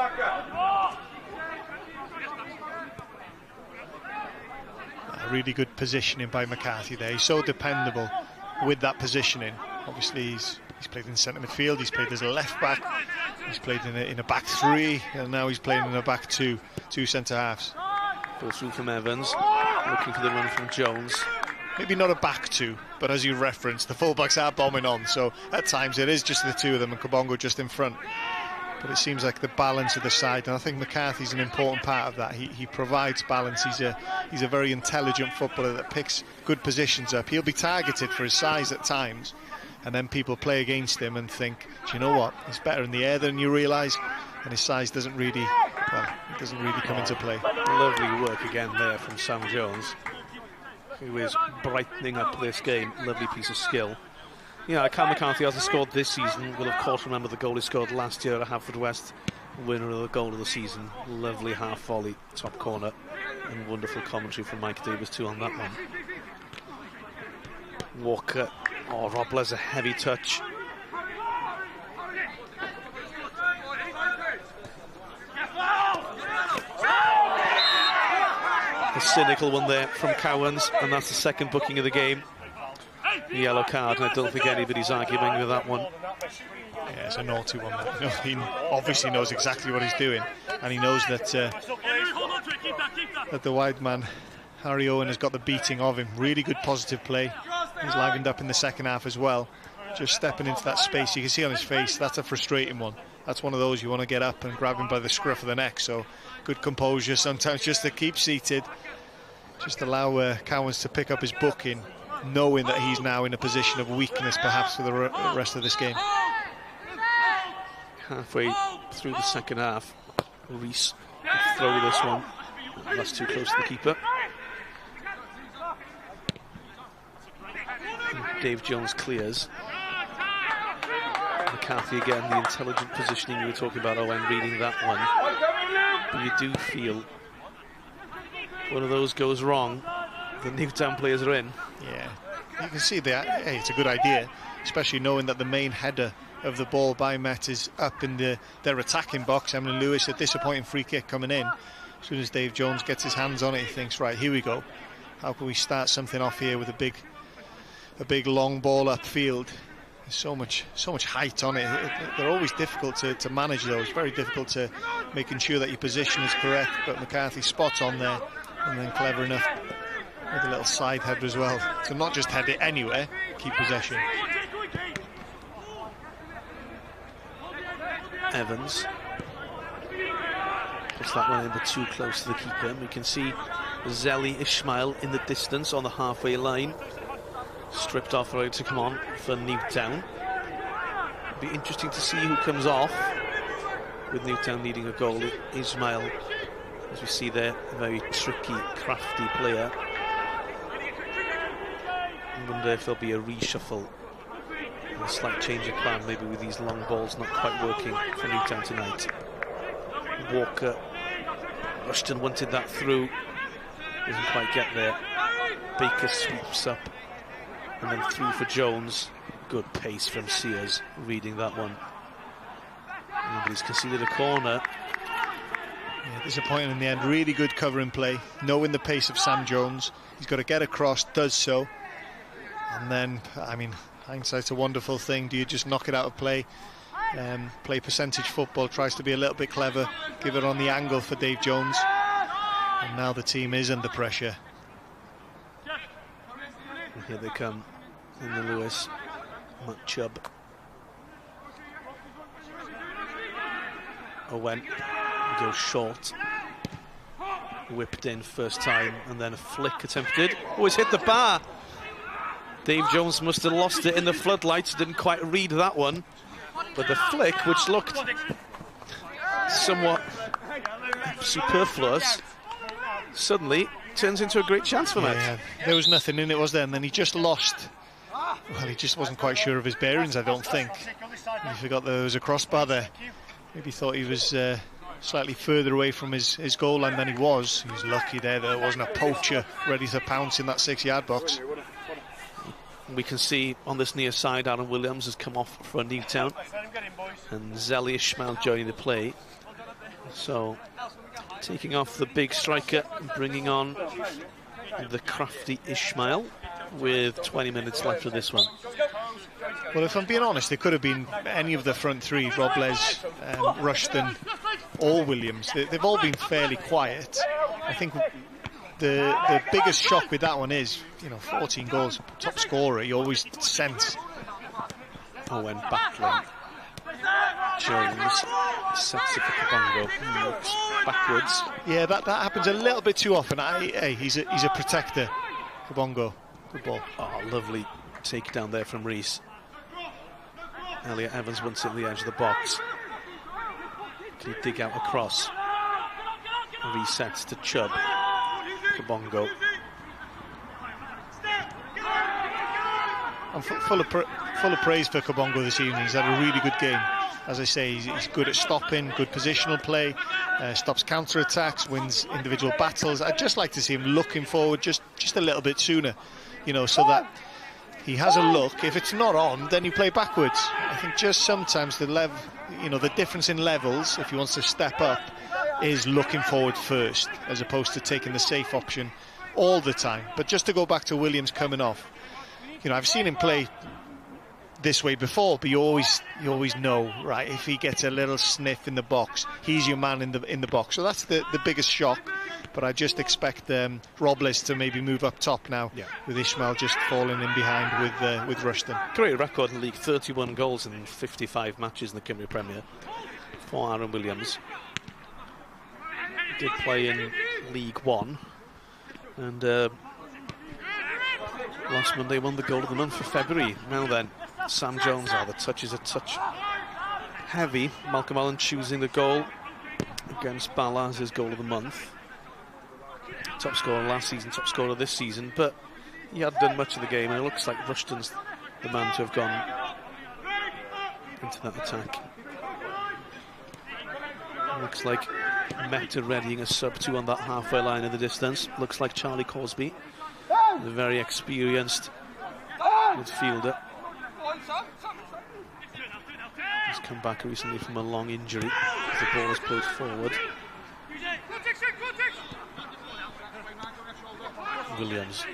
Really good positioning by McCarthy there. He's so dependable with that positioning. Obviously he's played in centre midfield, he's played as a left back, he's played in a back three, and now he's playing in a back two centre halves. Goes through from Evans, looking for the run from Jones. Maybe not a back two, but as you referenced, the fullbacks are bombing on, so at times it is just the two of them and Kabongo just in front. But it seems like the balance of the side, and I think McCarthy's an important part of that. He provides balance. He's a very intelligent footballer that picks good positions up. He'll be targeted for his size at times, and then people play against him and think, do you know what? He's better in the air than you realise, and his size doesn't really come into play. Lovely work again there from Sam Jones, who is brightening up this game. Lovely piece of skill. Yeah, Cal McCarthy hasn't scored this season. We'll of course remember the goal he scored last year at Haverfordwest, winner of the goal of the season. Lovely half volley, top corner, and wonderful commentary from Mike Davis too on that one. Walker, Robles, a heavy touch. A cynical one there from Cowans, and that's the second booking of the game. Yellow card, and I don't think anybody's arguing with that one. Yeah, it's a naughty one. He obviously knows exactly what he's doing, and he knows that that the wide man Harry Owen has got the beating of him. Really good positive play. He's livened up in the second half as well. Just stepping into that space, you can see on his face that's a frustrating one. That's one of those you want to get up and grab him by the scruff of the neck. So good composure sometimes just to keep seated, just allow Cowans to pick up his booking, knowing that he's now in a position of weakness perhaps for the rest of this game. Halfway through the second half, Reese will throw this one. That's too close to the keeper. And Dave Jones clears. McCarthy again, the intelligent positioning you were talking about, Owen, reading that one. But you do feel one of those goes wrong, the Newtown players are in. Yeah, you can see that. Hey, it's a good idea, especially knowing that the main header of the ball by Met is up in their attacking box. Emlyn Lewis, a disappointing free kick coming in. As soon as Dave Jones gets his hands on it, he thinks, right, here we go. How can we start something off here with a big long ball upfield? There's so much height on it. They're always difficult to manage those. Very difficult to making sure that your position is correct. But McCarthy's spot on there, and then clever enough with a little side header as well to not just head it anywhere, keep possession. Evans puts that one in, but too close to the keeper. And we can see Zelly Ismail in the distance on the halfway line. Stripped off, ready to come on for Newtown. It'll be interesting to see who comes off. with Newtown needing a goal. Ismail, as we see there, a very tricky, crafty player. I wonder if there'll be a reshuffle, a slight change of plan, maybe with these long balls not quite working for Newtown tonight. Walker, Rushton wanted that through, doesn't quite get there. Baker sweeps up and then through for Jones. Good pace from Sears, reading that one. Nobody's conceded a corner. Yeah, disappointing in the end. Really good covering play, knowing the pace of Sam Jones. He's got to get across, does so. And then, I mean, hindsight's a wonderful thing. Do you just knock it out of play? Play percentage football, tries to be a little bit clever, give it on the angle for Dave Jones. And now the team is under pressure. And here they come in the Lewis. Matt Chubb. Owen goes short. Whipped in first time, and then a flick attempted. Oh, he's hit the bar. Dave Jones must have lost it in the floodlights, didn't quite read that one. But the flick, which looked somewhat superfluous, suddenly turns into a great chance for Met. Yeah, there was nothing in it, was there? And then he just lost. Well, he just wasn't quite sure of his bearings, I don't think. He forgot there was a crossbar there. Maybe thought he was slightly further away from his goal line than he was. He was lucky there that there wasn't a poacher ready to pounce in that 6-yard box. We can see on this near side, Aaron Williams has come off for Newtown, and Zelly Ishmael joining the play. So, taking off the big striker, bringing on the crafty Ishmael with 20 minutes left of this one. Well, if I'm being honest, it could have been any of the front three, Robles, Rushton or Williams. They've all been fairly quiet. I think the biggest shock with that one is, 14 goals, top scorer, you always sense. Owen battling. Jones sets it for Kabongo, looks backwards. Yeah, that happens a little bit too often. He's a protector, Kabongo. Good ball. Oh, lovely takedown there from Reese. Elliot Evans wants it at the edge of the box. Can he dig out a cross? Resets to Chubb. Kabongo. I'm full of praise for Kabongo this evening. He's had a really good game. As I say, he's good at stopping, good positional play, stops counter-attacks, wins individual battles. I'd just like to see him looking forward just a little bit sooner, so that he has a look. If it's not on, then you play backwards. I think just sometimes the difference in levels, if he wants to step up, is looking forward first, as opposed to taking the safe option all the time. But just to go back to Williams coming off, I've seen him play this way before, but you always know, right, if he gets a little sniff in the box, he's your man in the box. So that's the biggest shock. But I just expect Robles to maybe move up top now, with Ishmael just falling in behind with Rushton. Great record in the league, 31 goals in 55 matches in the Cymru Premier for Aaron Williams. He did play in League One, and last Monday won the goal of the month for February. Now then, Sam Jones, the touch is a touch heavy. Malcolm Allen choosing the goal against Bala as his goal of the month. Top scorer last season, top scorer this season, but he hadn't done much of the game, and it looks like Rushton's the man to have gone into that attack. Looks like Met are readying a sub-2 on that halfway line in the distance. Looks like Charlie Cosby, the very experienced midfielder. He's come back recently from a long injury. The ball is played forward. Williams.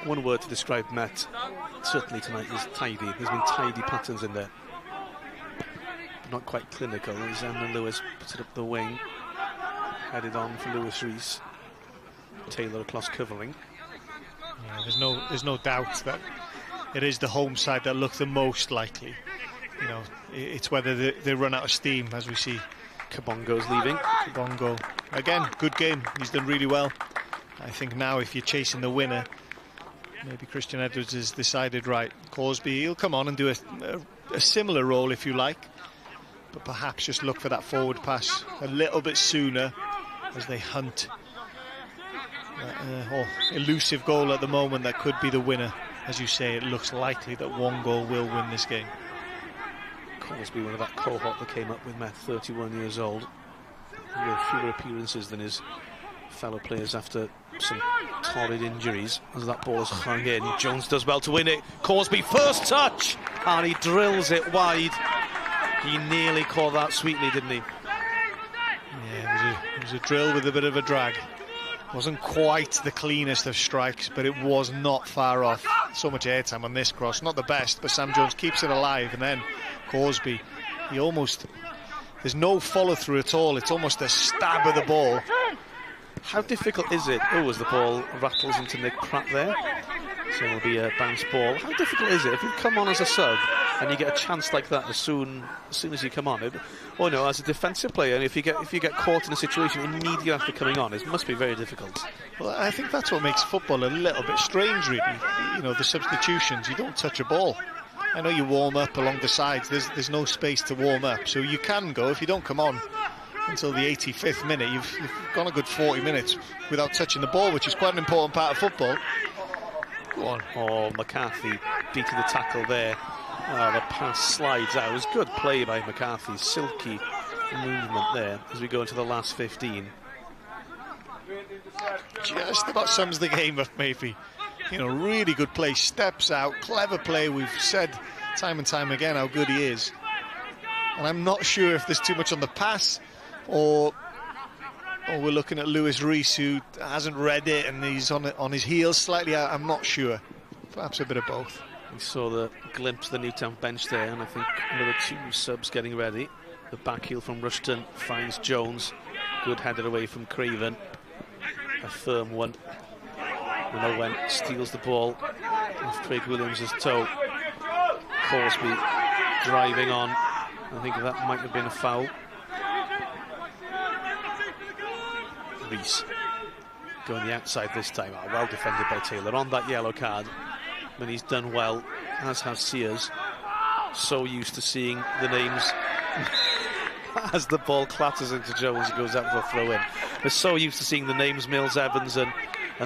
One word to describe Met, certainly tonight, is tidy. There's been tidy patterns in there. Not quite clinical. As Emma Lewis puts it up the wing. Headed on for Lewis Reese. Taylor across covering. Yeah, there's no doubt that it is the home side that look the most likely. It's whether they run out of steam, as we see. Kabongo's leaving. Kabongo, again, good game. He's done really well. I think now if you're chasing the winner, maybe Christian Edwards has decided, right, Cosby, he'll come on and do a similar role if you like, but perhaps just look for that forward pass a little bit sooner as they hunt elusive goal at the moment that could be the winner. As you say, it looks likely that one goal will win this game. Cosby, one of that cohort that came up with Met, 31 years old, with fewer appearances than his fellow players after some torrid injuries. As that ball is hung in, Jones does well to win it. Cosby, first touch, and he drills it wide. He nearly caught that sweetly, didn't he? Yeah, it was a drill with a bit of a drag. Wasn't quite the cleanest of strikes, but it was not far off. So much airtime on this cross, not the best, but Sam Jones keeps it alive, and then Cosby, there's no follow through at all. It's almost a stab of the ball. How difficult is it? Oh, as the ball rattles into Nick Pratt there, so it'll be a bounce ball. How difficult is it if you come on as a sub and you get a chance like that as soon as you come on? As a defensive player, and if you get caught in a situation immediately after coming on, it must be very difficult. Well, I think that's what makes football a little bit strange, really. The substitutions, you don't touch a ball. I know you warm up along the sides, there's no space to warm up, so you can go. If you don't come on until the 85th minute, you've gone a good 40 minutes without touching the ball, which is quite an important part of football. Go on. Oh, McCarthy beating the tackle there. The pass slides out. It was good play by McCarthy. Silky movement there as we go into the last 15. Just about sums the game up, maybe. Really good play. Steps out. Clever play. We've said time and time again how good he is. And I'm not sure if there's too much on the pass or we're looking at Lewis Rees, who hasn't read it and he's on his heels slightly. I'm not sure. Perhaps a bit of both. We saw the glimpse of the Newtown bench there, and I think another two subs getting ready. The back heel from Rushton finds Jones. Good headed away from Craven. A firm one. And Owen steals the ball off Craig Williams' toe. Cosby driving on. I think that might have been a foul. Rees going the outside this time. Well defended by Taylor on that yellow card. When he's done well, as has Sears. So used to seeing the names as the ball clatters into Jones and goes out for a throw in. We're so used to seeing the names Mills, Evans and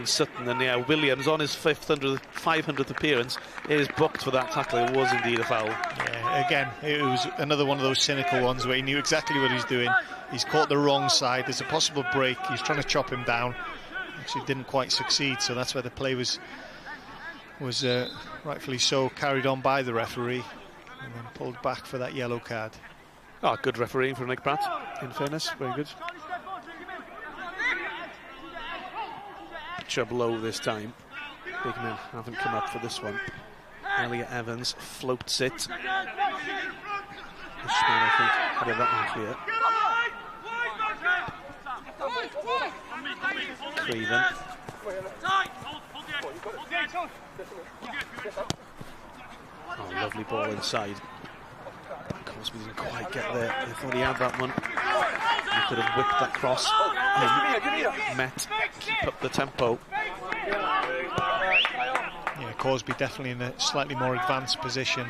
Sutton, and Williams on his 500th appearance is booked for that tackle. It was indeed a foul. Yeah, again, it was another one of those cynical ones where he knew exactly what he's doing. He's caught the wrong side. There's a possible break. He's trying to chop him down. Actually didn't quite succeed, so that's where the play was rightfully so carried on by the referee and then pulled back for that yellow card. Good refereeing from Nick Pratt, in fairness, very good. Chubb low this time. Big men haven't come up for this one. Elliot Evans floats it. Ishmael, I think, had that one clear. Craven. Lovely ball inside. Cosby didn't quite get there. I thought he had that one. He could have whipped that cross. Met keep up the tempo. Yeah, Cosby definitely in a slightly more advanced position.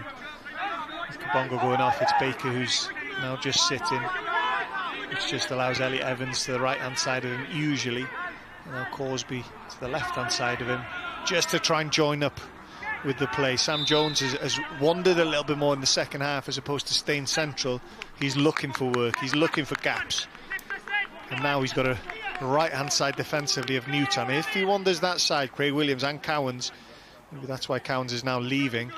With Kabongo going off, it's Baker who's now just sitting, which just allows Elliot Evans to the right-hand side of him, usually. And now Cosby to the left-hand side of him, just to try and join up with the play. Sam Jones has wandered a little bit more in the second half as opposed to staying central. He's looking for work, he's looking for gaps. And now he's got a right-hand side defensively of Newtown. If he wanders that side, Craig Williams and Cowans, maybe that's why Cowans is now leaving.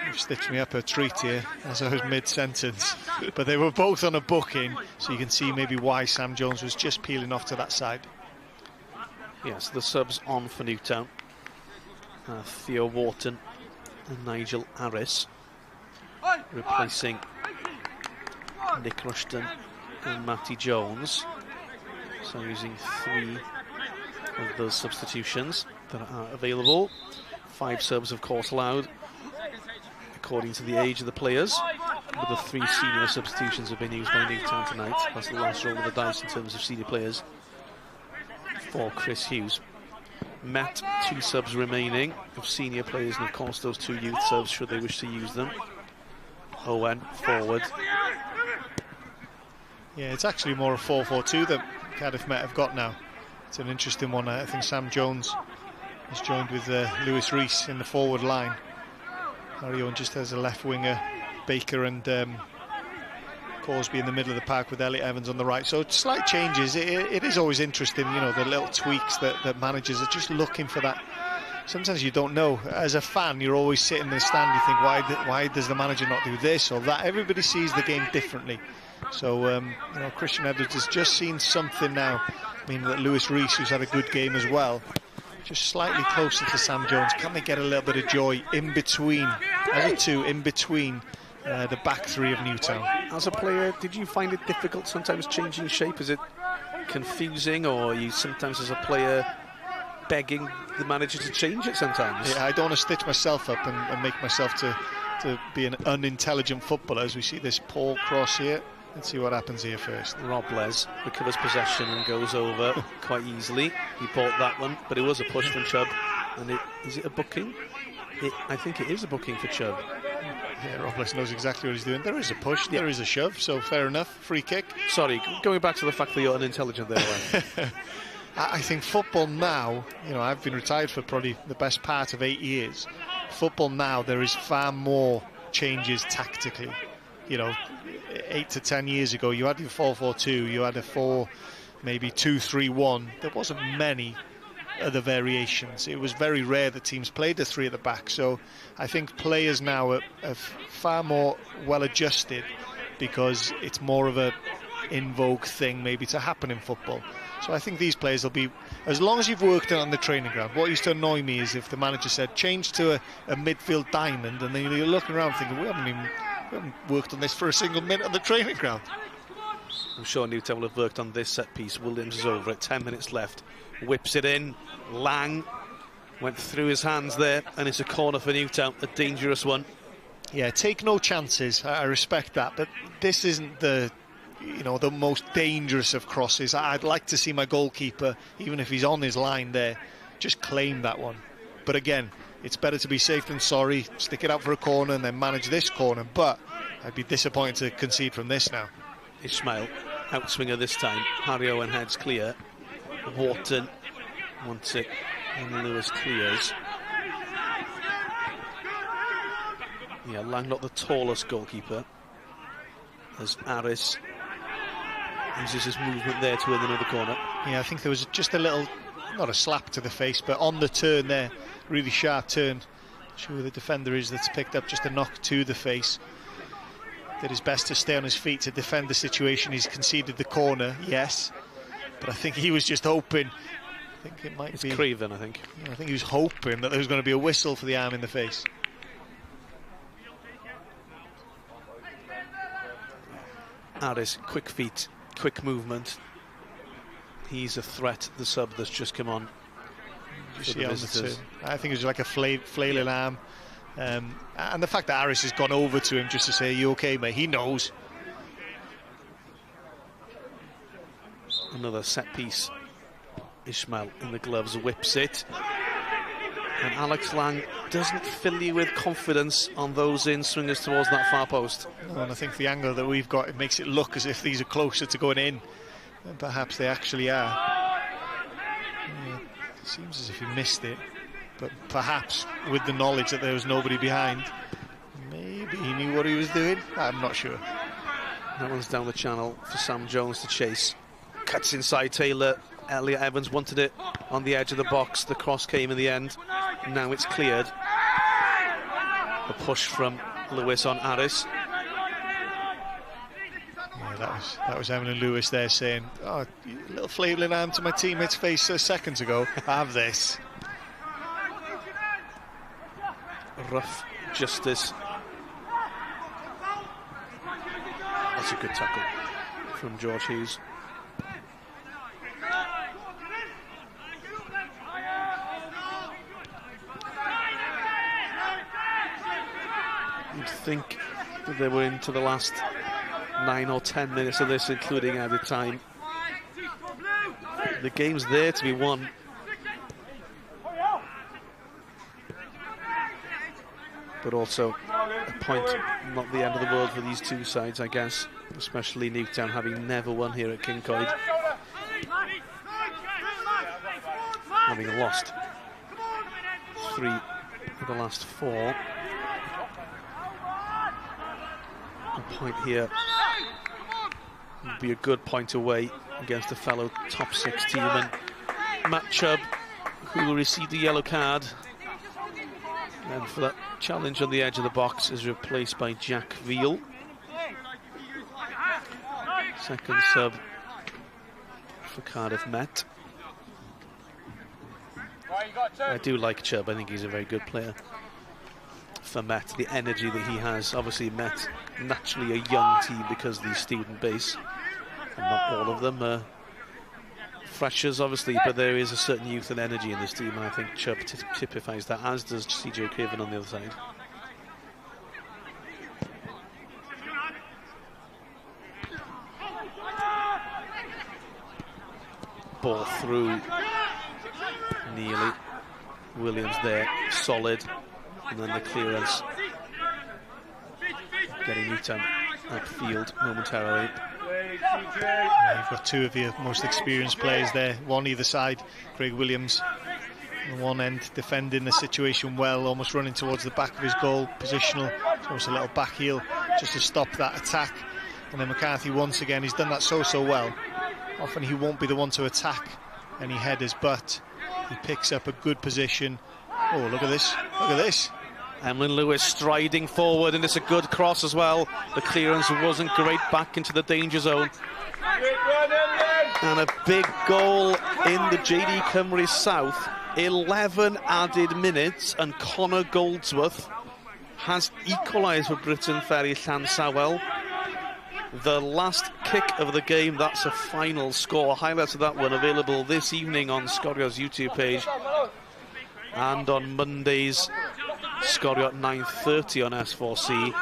You've stitched me up a treat here as I was mid-sentence. But they were both on a booking, so you can see maybe why Sam Jones was just peeling off to that side. Yes, the subs on for Newtown. Theo Wharton and Nigel Harris replacing Nick Rushton and Matty Jones. So using 3 of those substitutions that are available. 5 subs, of course, allowed according to the age of the players. But the 3 senior substitutions have been used by Newtown tonight. That's the last roll of the dice in terms of senior players. for Chris Hughes. Met 2 subs remaining of senior players, and of course those 2 youth subs should they wish to use them. Owen forward. Yeah, it's actually more a 4-4-2 that Cardiff Met have got now. It's an interesting one. I think Sam Jones has joined with Lewis Rees in the forward line. Harry Owen just has a left winger, Baker and Corsby in the middle of the park with Elliot Evans on the right. So slight changes. It is always interesting, you know, the little tweaks that managers are just looking for that. Sometimes you don't know. As a fan, you're always sitting in the stand, you think, why does the manager not do this or that? Everybody sees the game differently. So, you know, Christian Edwards has just seen something now. I mean, that Lewis Rees, who's had a good game as well, just slightly closer to Sam Jones. Can they get a little bit of joy in between, as a 2, in between the back 3 of Newtown? As a player, did you find it difficult sometimes changing shape? Is it confusing, or are you sometimes as a player begging the manager to change it sometimes? Yeah, I don't want to stitch myself up and make myself to be an unintelligent footballer, as we see this poor cross here. Let's see what happens here first. Robles recovers possession and goes over quite easily. He bought that one, but it was a push from Chubb. And is it a booking? I think it is a booking for Chubb. Yeah, Robles knows exactly what he's doing. There is a push, there is a shove, so fair enough. Free kick. Sorry, going back to the fact that you're unintelligent there. I think football now, you know, I've been retired for probably the best part of 8 years. Football now, there is far more changes tactically. You know, 8 to 10 years ago, you had your 4-4-2, you had a 4, maybe 2-3-1. There wasn't many other variations. It was very rare that teams played the 3 at the back. So I think players now are far more well adjusted, because it's more of a in vogue thing maybe to happen in football. So I think these players will be, as long as you've worked it on the training ground. What used to annoy me is if the manager said change to a midfield diamond, and then you're looking around thinking, we haven't worked on this for a single minute on the training ground. I'm sure Newtown will have worked on this set piece. Williams is over it, 10 minutes left. Whips it in. Lang went through his hands there, and it's a corner for Newtown, a dangerous one. Yeah, take no chances. I respect that, but this isn't the most dangerous of crosses. I'd like to see my goalkeeper, even if he's on his line there, just claim that one. But again, it's better to be safe than sorry. Stick it out for a corner and then manage this corner. But I'd be disappointed to concede from this now. Ismail, outswinger this time. Harry Owen heads clear. Wharton wants it, and Lewis clears. Yeah, Lang not the tallest goalkeeper, as Aris uses his movement there to win another corner. Yeah, I think there was just a little, not a slap to the face, but on the turn there, really sharp turn. Not sure who the defender is that's picked up just a knock to the face. Did his best to stay on his feet to defend the situation. He's conceded the corner, yes, but I think he was just hoping. I think it might be Craven, I think. I think he was hoping that there was going to be a whistle for the arm in the face. Aris, quick feet, quick movement. He's a threat, the sub that's just come on. You see on the turn. I think it was like a flailing arm. And the fact that Aris has gone over to him just to say, "Are you okay, mate?" He knows. Another set piece. Ismail in the gloves whips it. And Alex Lang doesn't fill you with confidence on those in swingers towards that far post. And I think the angle that we've got, it makes it look as if these are closer to going in than perhaps they actually are. Yeah, it seems as if he missed it, but perhaps with the knowledge that there was nobody behind, maybe he knew what he was doing. I'm not sure. That one's down the channel for Sam Jones to chase. Cuts inside Taylor. Elliot Evans wanted it on the edge of the box. The cross came in the end. Now it's cleared. A push from Lewis on Aris. Yeah, that was Evan and Lewis there saying, "Oh, a little flailing arm to my teammate's face seconds ago. Have this." Rough justice. That's a good tackle from George Hughes. You'd think that they were into the last 9 or 10 minutes of this, including added time. the game's there to be won. But also a point, not the end of the world for these two sides, I guess, especially Newtown having never won here at Cyncoed, having lost 3 of the last 4. A point here would be a good point away against a fellow top 6 team, and Matt Chubb, who received a yellow card and for that challenge on the edge of the box, is replaced by Jack Veal. Second sub for Cardiff Met. I do like Chubb, I think he's a very good player for Met, the energy that he has. Obviously Met, naturally a young team because of the student base, and not all of them are freshers obviously, but there is a certain youth and energy in this team, and I think Chubb typifies that, as does CJ Craven on the other side. Ball through, nearly. Williams there, solid, and then the clearance getting Newtown upfield momentarily. Yeah, you've got 2 of your most experienced players there, one either side. Craig Williams on one end defending the situation well, almost running towards the back of his goal, positional, almost a little back heel just to stop that attack. And then McCarthy, once again, he's done that so well. Often he won't be the one to attack any headers, but he picks up a good position. Oh, look at this, look at this. Emlyn Lewis striding forward, and it's a good cross as well. The clearance wasn't great back into the danger zone. And a big goal in the JD Cymru South. 11 added minutes, and Connor Goldsworth has equalised for Britain Ferry Llansawel. The last kick of the game, that's a final score. Highlights of that one available this evening on Scorio's YouTube page, and on Monday's Scorio at 9:30 on S4C.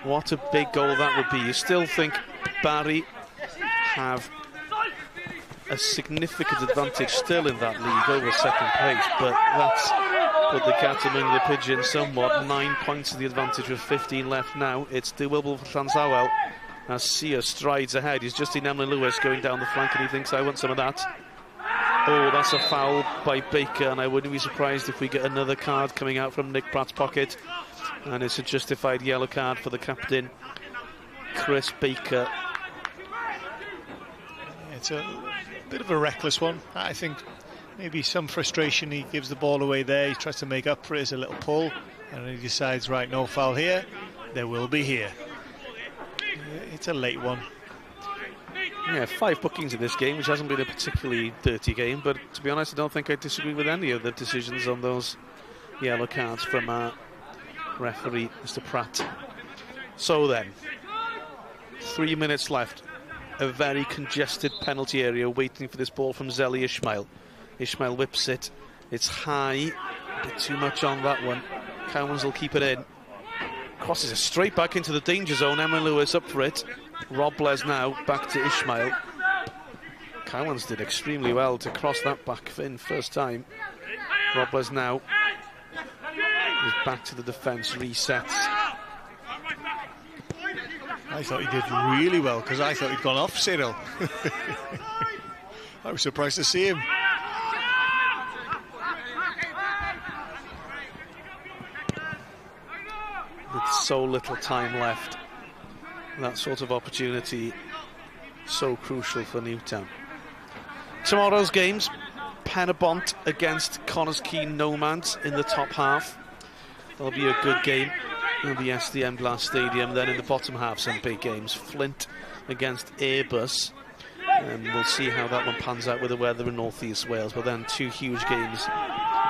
What a big goal that would be. You still think Barry have a significant advantage still in that league over second place, but that's put the cat among the pigeons somewhat. 9 points of the advantage with 15 left now. It's doable for Llansawel as Sia strides ahead. He's just seen Emlyn Lewis going down the flank, and he thinks, I want some of that. Oh, that's a foul by Baker, and I wouldn't be surprised if we get another card coming out from Nick Pratt's pocket. And it's a justified yellow card for the captain, Chris Baker. It's a bit of a reckless one. I think maybe some frustration. He gives the ball away there. He tries to make up for it as a little pull, and then he decides, right, no foul here. There will be here. It's a late one. Yeah, 5 bookings in this game, which hasn't been a particularly dirty game, but to be honest, I don't think I disagree with any of the decisions on those yellow cards from our referee, Mr. Pratt. So then, 3 minutes left. A very congested penalty area waiting for this ball from Zeli Ismail. Ismail whips it. It's high, a bit too much on that one. Cowans will keep it in. Crosses it straight back into the danger zone. Emlyn Lewis up for it. Rob Bles now back to Ismail. Cowans did extremely well to cross that back fin first time. Rob Bles now is back to the defence, resets. I thought he did really well, because I thought he'd gone off Cyril. I was surprised to see him. With so little time left, that sort of opportunity so crucial for Newtown. Tomorrow's games, Penabont against Connah's Keen Nomads in the top half. That'll be a good game in the SDM Glass Stadium. Then in the bottom half, some big games. Flint against Airbus, and we'll see how that one pans out with the weather in North East Wales. But then 2 huge games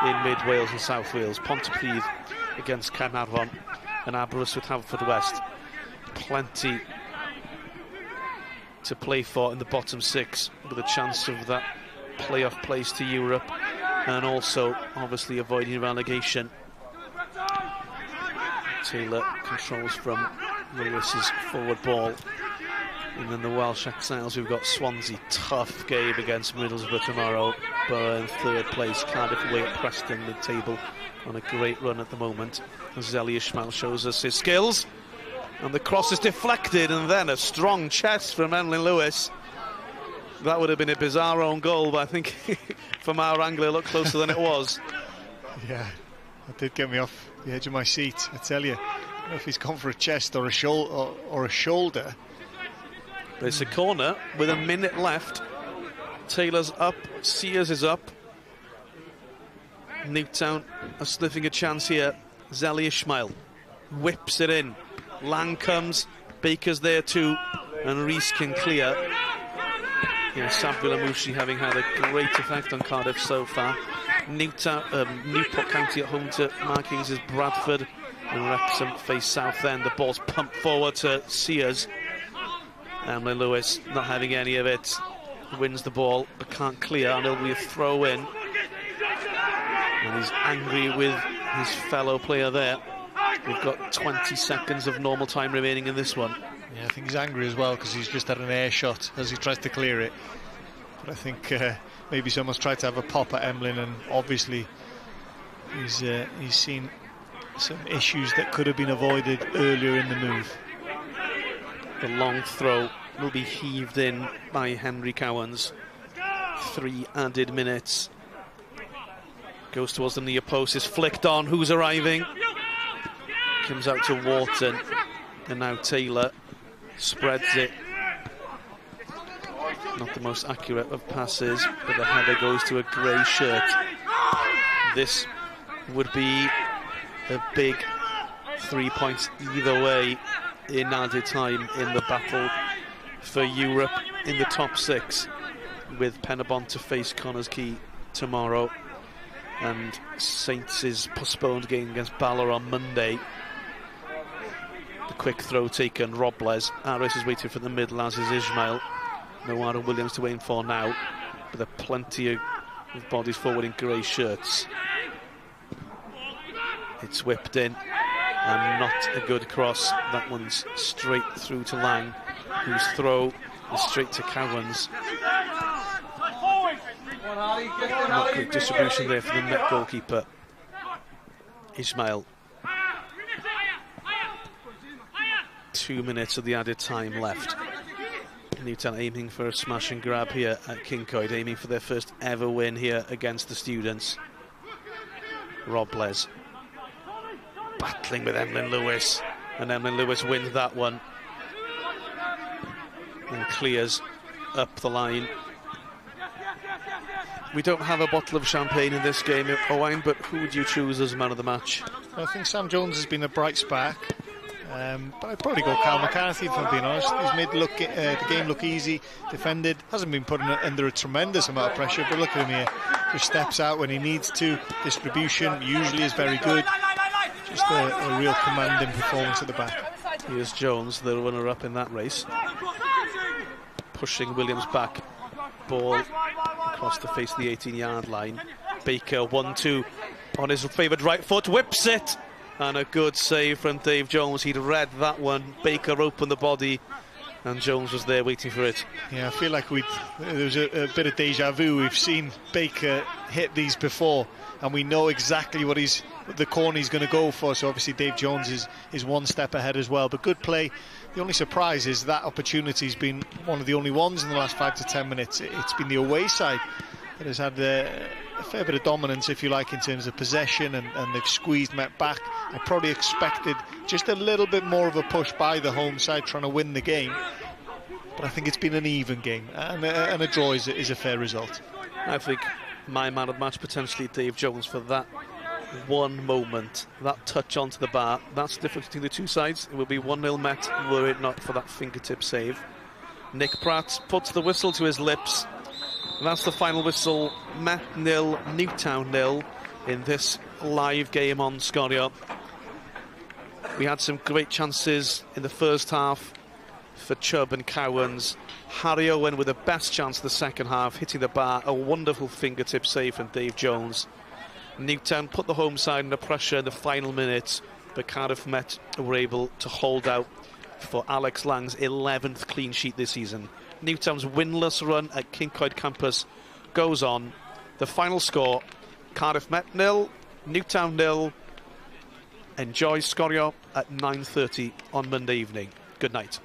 in Mid Wales and South Wales. Pontypridd against Caernarfon, and Aberystwyth Haverfordwest. Plenty to play for in the bottom 6, with a chance of that playoff place to Europe, and also obviously avoiding relegation. Taylor controls from Lewis's forward ball. And then the Welsh exiles, who've got Swansea, tough game against Middlesbrough tomorrow. Borough in third place, Cardiff away at Preston, mid-table, on a great run at the moment. Zeli Ismail shows us his skills, and the cross is deflected, and then a strong chest from Emlyn Lewis. That would have been a bizarre own goal, but I think from our angle it looked closer than it was. Yeah, that did get me off the edge of my seat, I tell you. I don't know if he's gone for a chest or a shoulder. But it's a corner with a minute left. Taylor's up, Sears is up. Newtown are sniffing a chance here. Zeli Ismail whips it in. Lang comes, Baker's there too, and Rees can clear. Yeah, Sabri Lamouchi having had a great effect on Cardiff so far. Newport County at home to markings is Bradford, and Wrexham face Southend. The ball's pumped forward to Sears. Emlyn Lewis not having any of it. Wins the ball but can't clear, and it'll be a throw in. And he's angry with his fellow player there. We've got 20 seconds of normal time remaining in this one. Yeah, I think he's angry as well because he's just had an air shot as he tries to clear it. But I think maybe someone's tried to have a pop at Emlyn, and obviously he's seen some issues that could have been avoided earlier in the move. The long throw will be heaved in by Henry Cowans. 3 added minutes. Goes towards the near post, is flicked on. Who's arriving? Comes out to Wharton, and now Taylor spreads it. Not the most accurate of passes, but the header goes to a grey shirt. This would be a big 3 points either way in added time in the battle for Europe in the top 6, with Penabon to face Connah's Quay tomorrow, and Saints' postponed game against Bala on Monday. The quick throw taken, Robles. Aris is waiting for the middle, as is Ismail. No Aaron Williams to aim for now, but there are plenty of bodies forward in grey shirts. It's whipped in, and not a good cross. That one's straight through to Lang, whose throw is straight to Cowans. Not good distribution there for the Met goalkeeper, Ismail. 2 minutes of the added time left. Newtown aiming for a smash and grab here at Cyncoed, aiming for their first ever win here against the students. Robles battling with Emlyn Lewis, and Emlyn Lewis wins that one and clears up the line. We don't have a bottle of champagne in this game, Owain, but who would you choose as man of the match? I think Sam Jones has been a bright spark. But I'd probably go Cal McCarthy, if I'm being honest. He's made the game look easy, defended, hasn't been put under a tremendous amount of pressure, but look at him here, just steps out when he needs to. Distribution usually is very good. Just a real commanding performance at the back. Here's Jones, the runner-up in that race, pushing Williams back. Ball across the face of the 18-yard line. Baker 1-2 on his favoured right foot, whips it. And a good save from Dave Jones. He'd read that one. Baker opened the body, and Jones was there waiting for it. Yeah, I feel like there was a bit of deja vu. We've seen Baker hit these before, and we know exactly what the corner he's going to go for. So obviously Dave Jones is one step ahead as well. But good play. The only surprise is that opportunity's been one of the only ones in the last 5 to 10 minutes. It's been the away side that has had a fair bit of dominance, if you like, in terms of possession, and they've squeezed Met back. I probably expected just a little bit more of a push by the home side trying to win the game, but I think it's been an even game, and a draw is a fair result. I think my man of the match potentially Dave Jones for that one moment, that touch onto the bar. That's the difference between the two sides. It would be 1-0 Met were it not for that fingertip save. Nick Pratt puts the whistle to his lips. That's the final whistle. Met 0, Newtown 0 in this live game on Scorio. We had some great chances in the first half for Chubb and Cowans. Harry Owen with the best chance of the second half, hitting the bar. A wonderful fingertip save from Dave Jones. Newtown put the home side under pressure in the final minutes, but Cardiff Met were able to hold out for Alex Lang's 11th clean sheet this season. Newtown's winless run at Cyncoed Campus goes on. The final score, Cardiff Met 0, Newtown 0. Enjoy Sgorio at 9:30 on Monday evening. Good night.